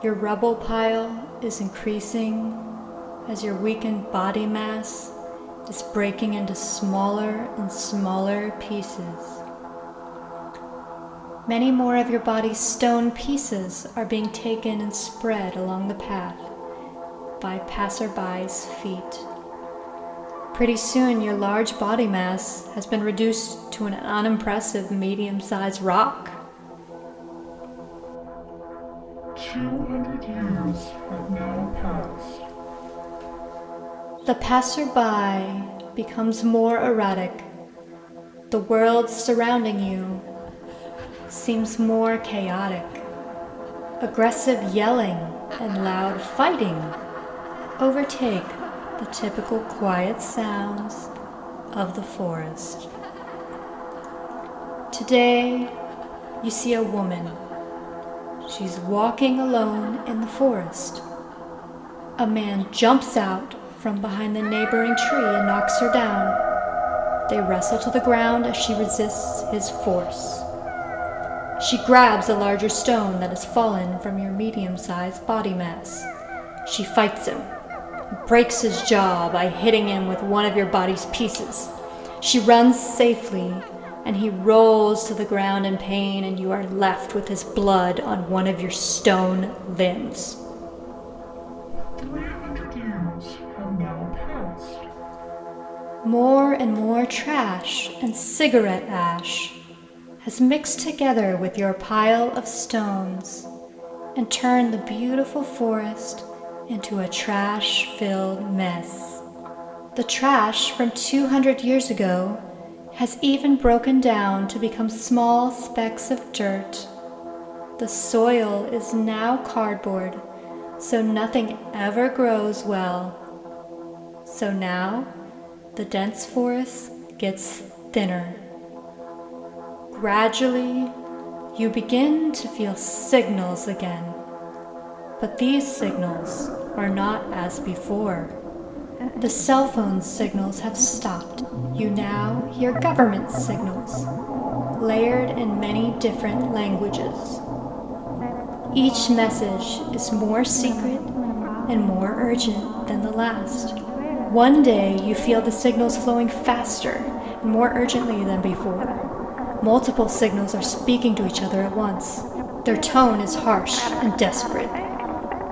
Your rubble pile is increasing as your weakened body mass is breaking into smaller and smaller pieces. Many more of your body's stone pieces are being taken and spread along the path by passerbys' feet. Pretty soon, your large body mass has been reduced to an unimpressive medium-sized rock. 200 years have now passed. The passerby becomes more erratic. The world surrounding you seems more chaotic. Aggressive yelling and loud fighting overtake the typical quiet sounds of the forest. Today, you see a woman. She's walking alone in the forest. A man jumps out from behind the neighboring tree and knocks her down. They wrestle to the ground as she resists his force. She grabs a larger stone that has fallen from your medium-sized body mass. She fights him, breaks his jaw by hitting him with one of your body's pieces. She runs safely, and he rolls to the ground in pain, and you are left with his blood on one of your stone limbs. 300 years have now passed. More and more trash and cigarette ash has mixed together with your pile of stones and turned the beautiful forest into a trash-filled mess. The trash from 200 years ago has even broken down to become small specks of dirt. The soil is now cardboard, so nothing ever grows well. So now, the dense forest gets thinner. Gradually, you begin to feel signals again. But these signals are not as before. The cell phone signals have stopped. You now hear government signals, layered in many different languages. Each message is more secret and more urgent than the last. One day you feel the signals flowing faster and more urgently than before. Multiple signals are speaking to each other at once. Their tone is harsh and desperate.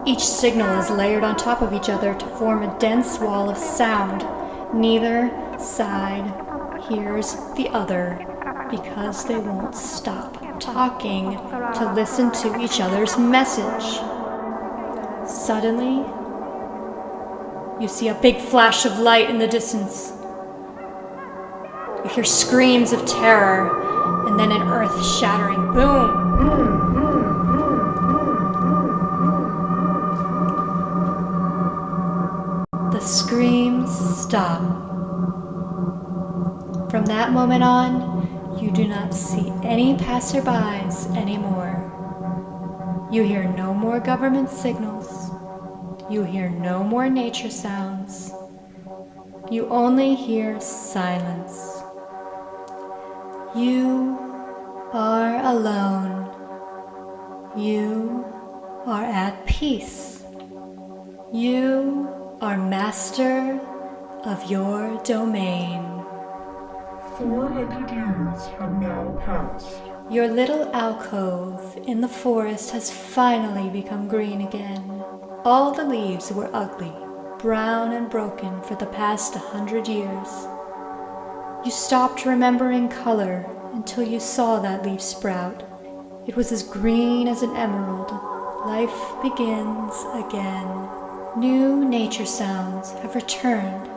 Each signal is layered on top of each other to form a dense wall of sound. Neither side hears the other because they won't stop talking to listen to each other's message. Suddenly, you see a big flash of light in the distance. You hear screams of terror, and then an earth-shattering boom. The screams stop. From that moment on, you do not see any passerbys anymore. You hear no more government signals. You hear no more nature sounds. You only hear silence. You are alone. You are at peace. You are master of your domain. 400 years have now passed. Your little alcove in the forest has finally become green again. All the leaves were ugly, brown and broken for the past 100 years. You stopped remembering color until you saw that leaf sprout. It was as green as an emerald. Life begins again. New nature sounds have returned,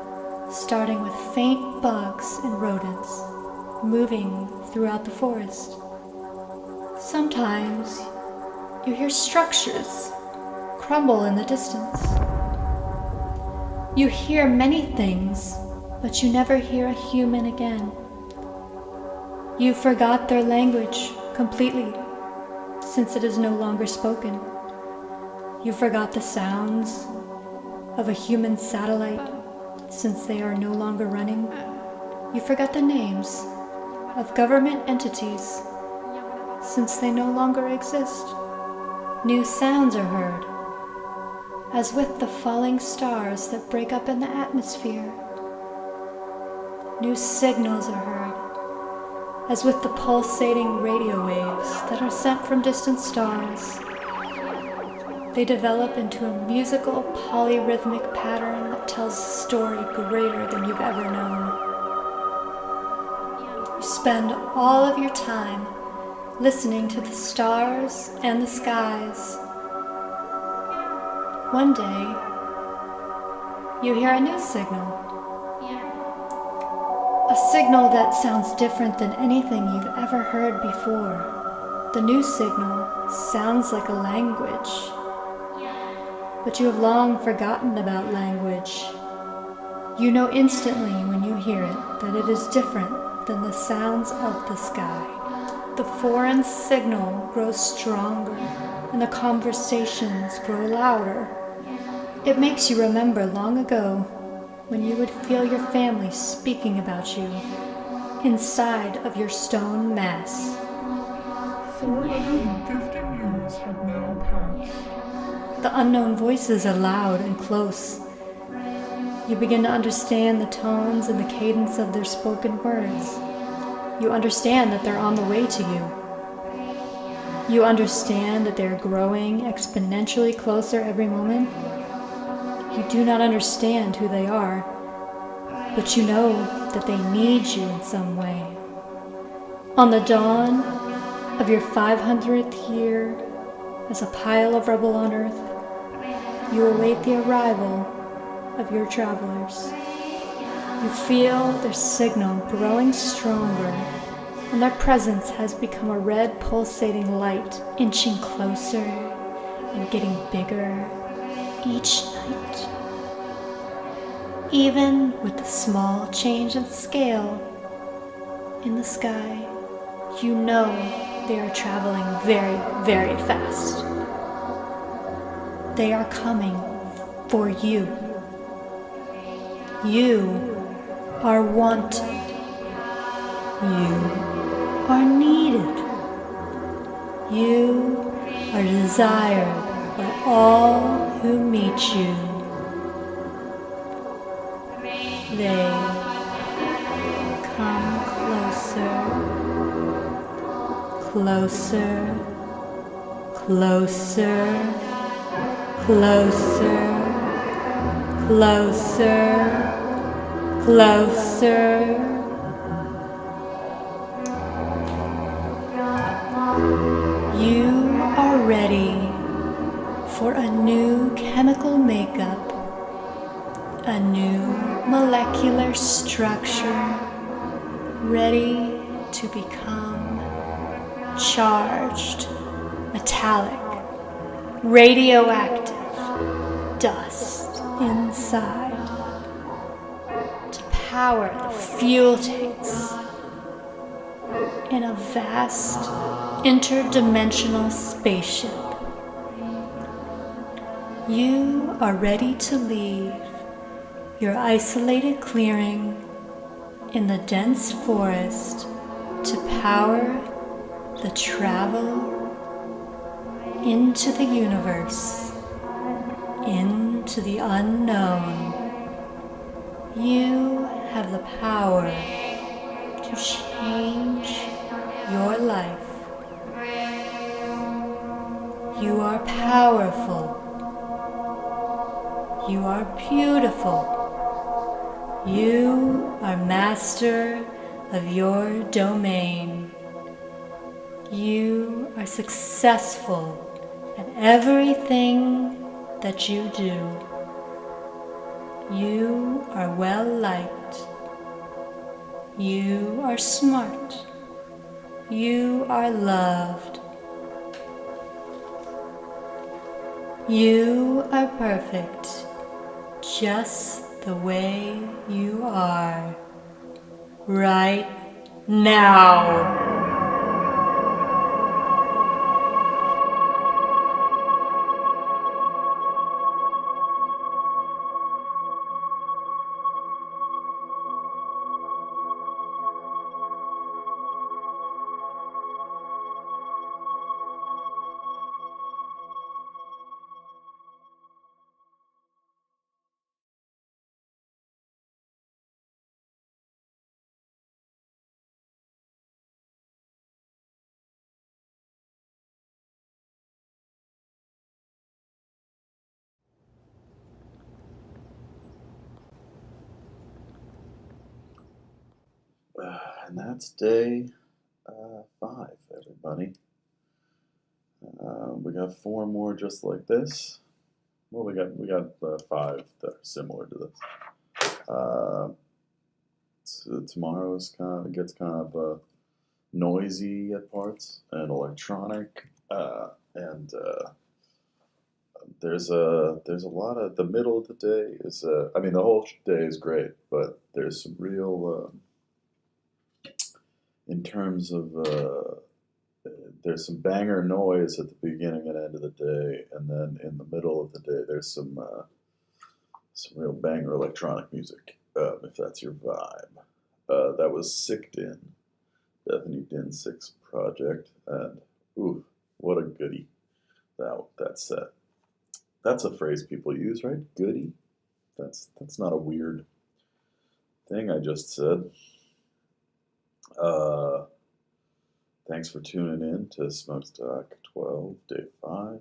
starting with faint bugs and rodents moving throughout the forest. Sometimes you hear structures crumble in the distance. You hear many things, but you never hear a human again. You forgot their language completely, since it is no longer spoken. You forgot the sounds of a human satellite, since they are no longer running. You forgot the names of government entities, since they no longer exist. New sounds are heard, as with the falling stars that break up in the atmosphere. New signals are heard, as with the pulsating radio waves that are sent from distant stars. They develop into a musical polyrhythmic pattern that tells a story greater than you've ever known. You spend all of your time listening to the stars and the skies. One day, you hear a new signal. A signal that sounds different than anything you've ever heard before. The new signal sounds like a language, but you have long forgotten about language. You know instantly when you hear it that it is different than the sounds of the sky. The foreign signal grows stronger and the conversations grow louder. It makes you remember long ago when you would feel your family speaking about you inside of your stone mass. 450 years have now passed. The unknown voices are loud and close. You begin to understand the tones and the cadence of their spoken words. You understand that they're on the way to you. You understand that they're growing exponentially closer every moment. You do not understand who they are, but you know that they need you in some way. On the dawn of your 500th year, as a pile of rubble on Earth, you await the arrival of your travelers. You feel their signal growing stronger, and their presence has become a red pulsating light, inching closer and getting bigger each night. Even with the small change in scale in the sky, you know they are traveling very, very fast. They are coming for you. You are wanted. You are needed. You are desired by all who meet you. They come closer, closer, closer, closer, closer, closer. You are ready for a new chemical makeup, a new molecular structure, ready to become charged, metallic, radioactive dust inside to power the fuel tanks in a vast interdimensional spaceship. You are ready to leave your isolated clearing in the dense forest to power the travel into the universe, into the unknown. You have the power to change your life. You are powerful. You are beautiful. You are master of your domain. You are successful at everything that you do. You are well liked. You are smart. You are loved. You are perfect, just the way you are, right now. And that's day 5, everybody. We got 4 more just like this. Well, we got 5 that are similar to this. So tomorrow gets kind of noisy at parts and electronic, and there's a lot of the middle of the day is I mean the whole day is great, but there's some real in terms of there's some banger noise at the beginning and end of the day, and then in the middle of the day there's some real banger electronic music, if that's your vibe. That was Sick Din, Bethany Dinsick's project, and ooh, what a goodie that set. That's a phrase people use, right? Goodie. That's not a weird thing I just said. Thanks for tuning in to Smhoakstock XII, day 5.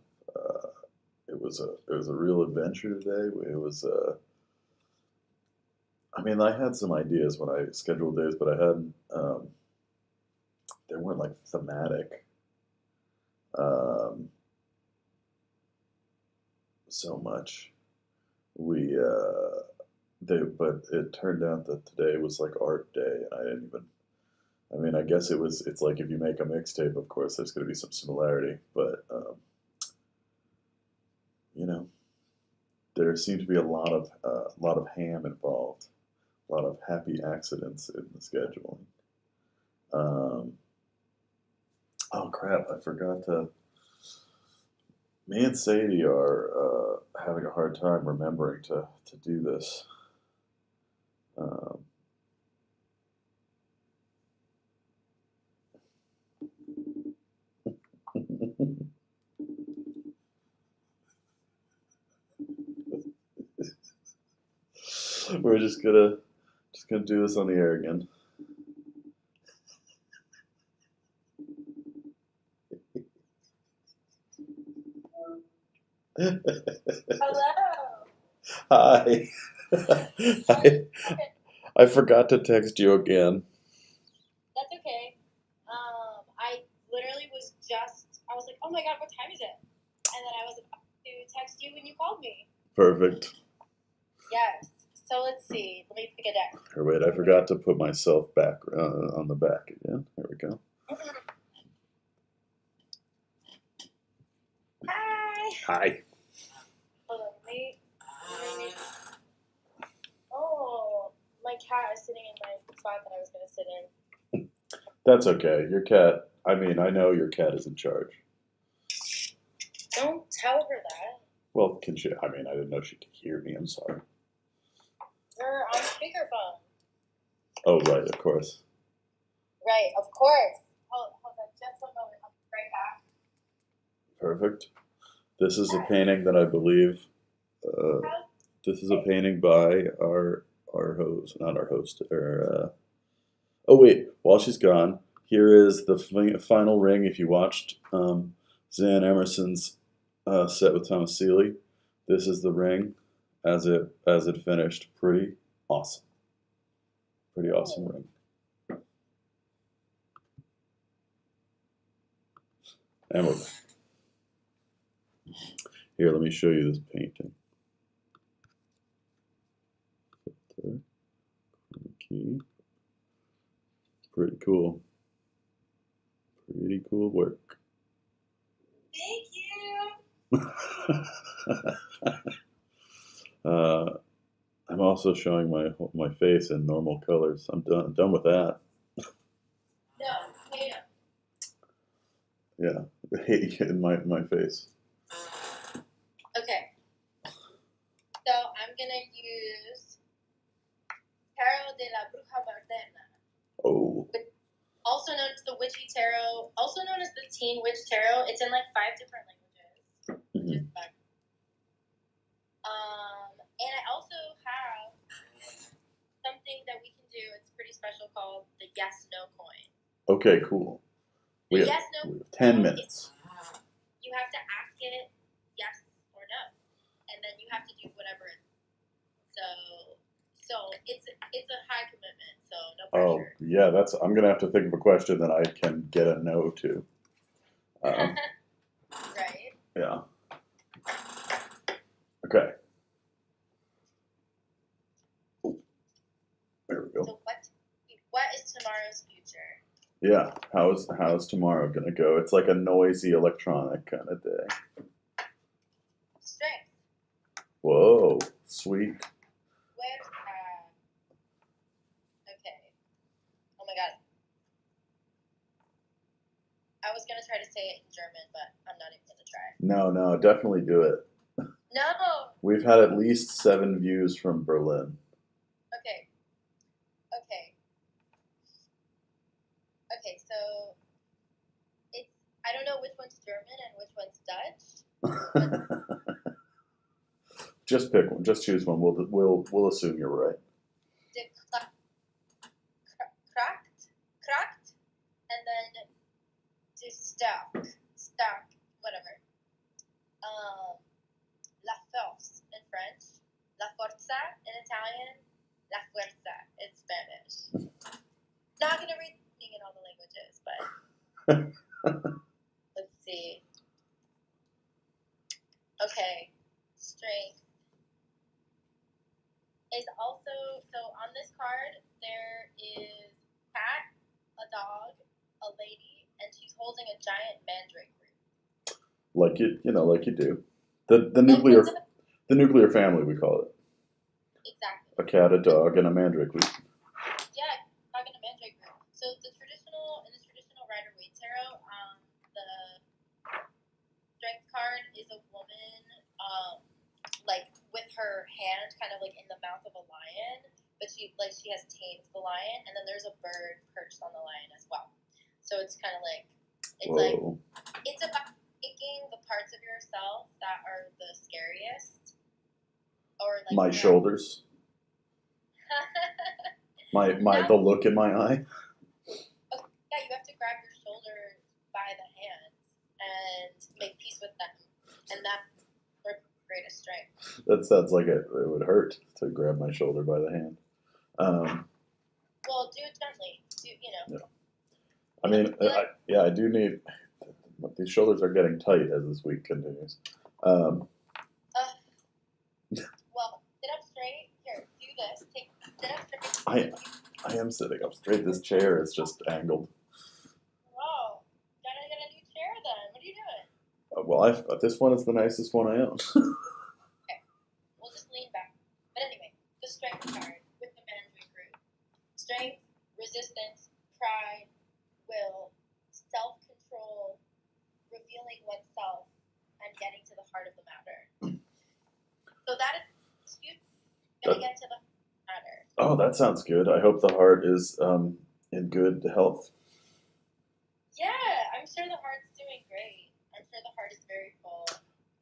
It was a real adventure today. It was I mean, I had some ideas when I scheduled days, but I hadn't. They weren't like thematic so much. But it turned out that today was like art day, and I didn't even. I mean, I guess it's like if you make a mixtape, of course, there's going to be some similarity, but you know, there seemed to be a lot of ham involved, a lot of happy accidents in the scheduling. Oh crap! I forgot to. Me and Sadie are having a hard time remembering to do this. Um, we're just gonna do this on the air again. Hello. Hi. I forgot to text you again. That's okay. I literally I was like, oh my god, what time is it? And then I was about to text you when you called me. Perfect. Yes. So let's see. Let me pick a deck. Or wait, I forgot to put myself back on the back again. There we go. Hi. Hi. Hold on, wait. Oh, my cat is sitting in my spot that I was going to sit in. That's okay. Your cat, I mean, I know your cat is in charge. Don't tell her that. Well, can she? I mean, I didn't know she could hear me. I'm sorry. You're on speakerphone. Oh, right, of course. Right, of course. Hold on just one moment. I'll be right back. Perfect. This is a painting that I believe, this is a painting by our host, not our host, oh wait, while she's gone, here is the final ring. If you watched Zan Emerson's set with Thomas Seeley, this is the ring as it finished. Pretty awesome. Pretty awesome ring. And we're back. Here, let me show you this painting. Key. Pretty cool. Pretty cool work. Thank you. I'm also showing my face in normal colors. I'm done with that. No, hate Yeah, the hate in my face. Okay. So I'm gonna use Tarot de la Bruja Moderna, Oh. also known as the Witchy Tarot, also known as the Teen Witch Tarot. It's in like 5 different languages. Mm-hmm. And I also have something that we can do. It's pretty special called the yes/no coin. Okay, cool. We have 10 minutes. You have to ask it yes or no, and then you have to do whatever. So it's a high commitment. So no pressure. Oh yeah, I'm gonna have to think of a question that I can get a no to. Right. Yeah. Okay. Oh, there we go. So what is tomorrow's future? Yeah. How's tomorrow gonna go? It's like a noisy electronic kind of day. Strength. Whoa, sweet. Where's okay. Oh my god. I was gonna try to say it in German, but I'm not even gonna try. No, definitely do it. No. We've had at least 7 views from Berlin. Okay. So I don't know which one's German and which one's Dutch. Just pick one. Just choose one. We'll assume you're right. Kracht, and then de stock, whatever. La force in French, la forza in Italian, la fuerza in Spanish. Not gonna read in all the languages, but let's see. Okay, strength is also, so on this card there is a cat, a dog, a lady, and she's holding a giant mandrake root. Like you do. The nuclear family, we call it. Exactly. A cat, a dog, and a mandrake root. Yeah, dog and a mandrake root. So in the traditional Rider-Waite tarot, the strength card is a woman, like with her hand kind of like in the mouth of a lion, but she has tamed the lion, and then there's a bird perched on the lion as well. So it's kind of like it's about picking the parts of yourself that are the scariest, or like my shoulders. The look in my eye. Yeah, you have to grab your shoulders by the hands and make peace with them, and that's your greatest strength. That sounds like it would hurt to grab my shoulder by the hand. Well, do it gently. Yeah. I mean, I do need. These shoulders are getting tight as this week continues. Well, sit up straight. Here, do this. Sit up straight. I am sitting up straight. This chair is just angled. Oh, gotta get a new chair then. What are you doing? Well, this one is the nicest one I own. Okay, we'll just lean back. But anyway, the strength card with the mandrake root. Strength, resistance, pride, will, self-control, revealing oneself, and getting to the heart of the matter. So that is, gonna get to the matter. Oh, that sounds good. I hope the heart is in good health. Yeah, I'm sure the heart's doing great. I'm sure the heart is very full.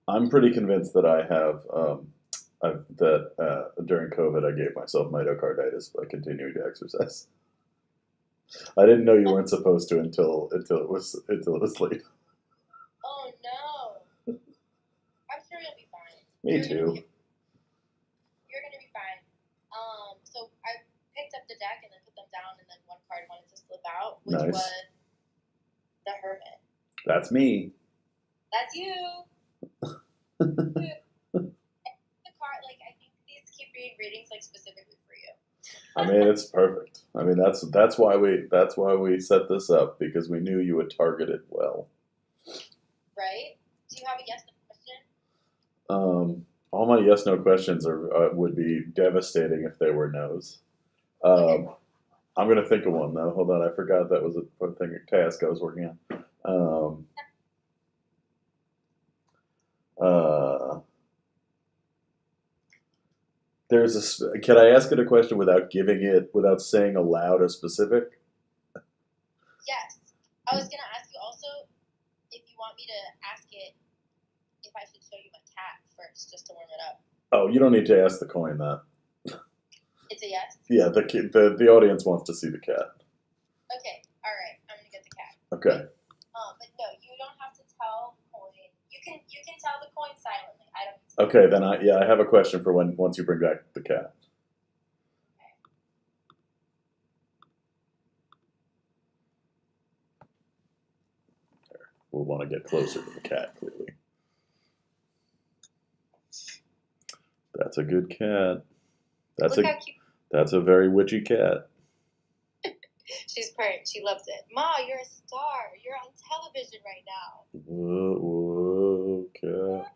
I'm pretty convinced that I have during COVID I gave myself myocarditis by continuing to exercise. I didn't know you weren't supposed to until it was late. Oh no. I'm sure you'll be fine. Me You're too. You're gonna be fine. So I picked up the deck and then put them down, and then one card wanted to slip out, which Nice. was the Hermit. That's me. That's you. The card, like, I think these keep reading readings like specifically for you. I mean, it's perfect. I mean, that's why we set this up, because we knew you would target it well. Right? Do you have a yes no question? All my yes no questions would be devastating if they were no's. Okay. I'm gonna think of one though. Hold on, I forgot that was a task I was working on. Can I ask it a question without saying aloud a specific? Yes. I was gonna ask you also if you want me to ask it if I should show you my cat first, just to warm it up. Oh, you don't need to ask the coin that. It's a yes? Yeah, the audience wants to see the cat. Okay, alright, I'm gonna get the cat. Okay. But no, you don't have to tell the coin. You can tell the coin silently. I don't need to. Okay, then I have a question for once you bring back the cat. We'll want to get closer to the cat, clearly. That's a good cat. Look how cute. That's a very witchy cat. She's purring. She loves it. Ma, you're a star. You're on television right now. Whoa, cat.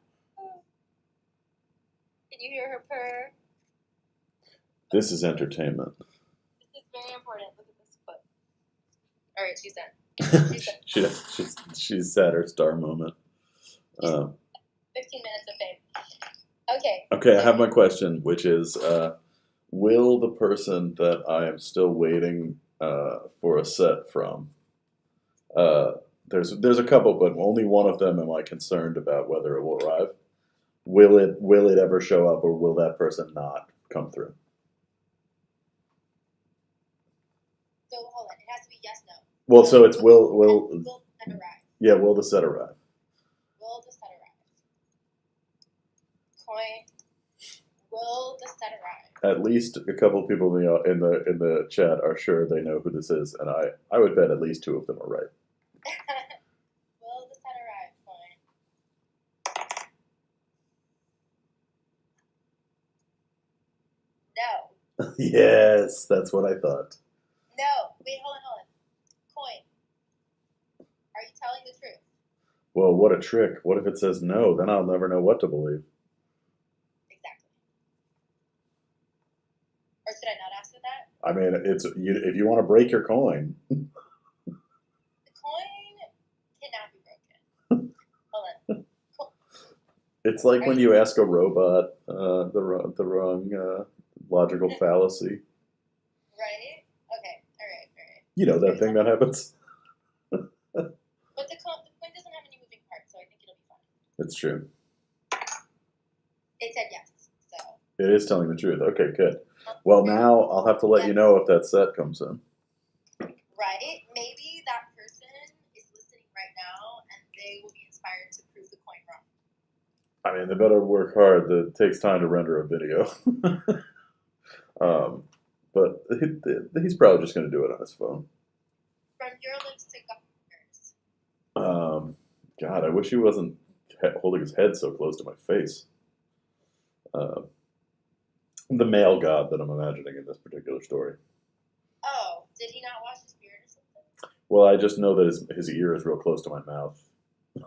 Can you hear her purr? This is entertainment. This is very important. Look at this foot. All right, she's done. She's at her star moment. 15 minutes of fame. Okay. Okay, I have my question, which is, will the person that I am still waiting for a set from, there's a couple, but only one of them am I concerned about whether it will arrive. Will it ever show up, or will that person not come through? So hold on, it has to be yes, no. Well, so it's will the set arrive? Yeah, will the set arrive? Will the set arrive? Coin. Will the set arrive? At least a couple of people in the chat are sure they know who this is, and I would bet at least two of them are right. Will the set arrive, coin? No. Yes, that's what I thought. No. Wait, hold on. Coin. Are you telling the truth? Well, what a trick. What if it says no? Then I'll never know what to believe. Exactly. Or should I not ask you that? I mean, if you want to break your coin. The coin cannot be broken. Hold on. It's like when you ask a robot the wrong logical fallacy. Right? Okay. All right. You know that thing that happens? But the coin doesn't have any moving parts, so I think it'll be fine. It's true. It said yes, so. It is telling the truth. Okay, good. Well, now I'll have to let you know if that set comes in. Right? Maybe that person is listening right now, and they will be inspired to prove the coin wrong. I mean, they better work hard. It takes time to render a video. But he's probably just going to do it on his phone. From your lips to God's. God, I wish he wasn't holding his head so close to my face. The male god that I'm imagining in this particular story. Oh, did he not wash his beard or something? Well, I just know that his ear is real close to my mouth. Don't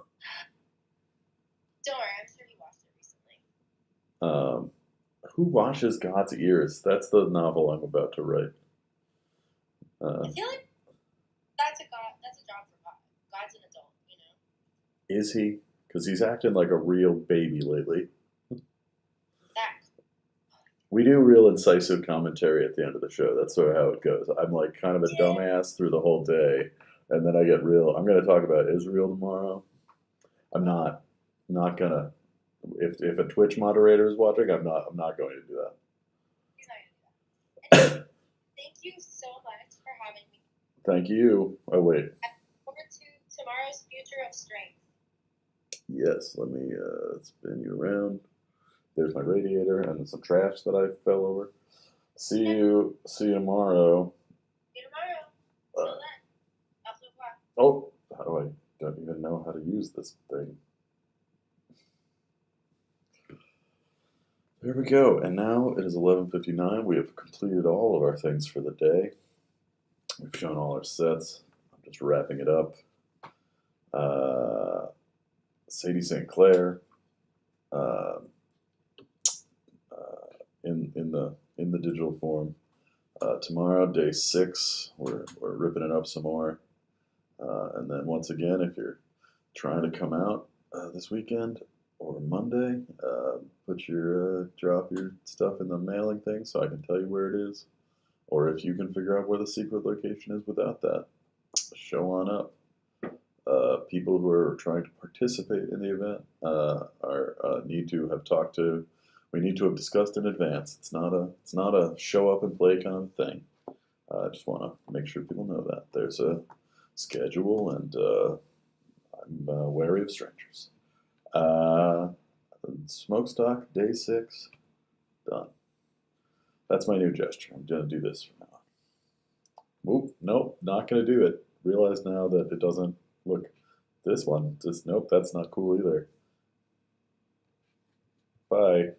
worry, I'm sure he washed it recently. Who washes God's ears? That's the novel I'm about to write. I feel like that's a job for God. God's an adult, you know. Is he? Because he's acting like a real baby lately. That. We do real incisive commentary at the end of the show. That's sort of how it goes. I'm like kind of a dumbass through the whole day, and then I get real. I'm going to talk about Israel tomorrow. I'm not gonna. If a Twitch moderator is watching, I'm not going to do that. He's not gonna do that. And thank you so much for having me. Thank you. Oh wait. I look forward to tomorrow's Future of Strength. Yes. Let me spin you around. There's my radiator and some trash that I fell over. See you tomorrow. See you tomorrow. Till then. Au revoir. Oh, how do I? Don't even know how to use this thing. There we go. And now it is 11:59. We have completed all of our things for the day. We've shown all our sets. I'm just wrapping it up. Sadie St. Clair. In the digital form. Tomorrow, day 6, we're ripping it up some more. And then once again, if you're trying to come out this weekend or Monday, drop your stuff in the mailing thing so I can tell you where it is. Or if you can figure out where the secret location is without that, show on up. People who are trying to participate in the event need to have talked to. We need to have discussed in advance. It's not a show up and play kind of thing. I just want to make sure people know that there's a schedule, and I'm wary of strangers. Smhoakstock day 6 done. That's my new gesture. I'm gonna do this from now on. Oop, nope, not gonna do it. Realize now that it doesn't look. This one just nope. That's not cool either. Bye.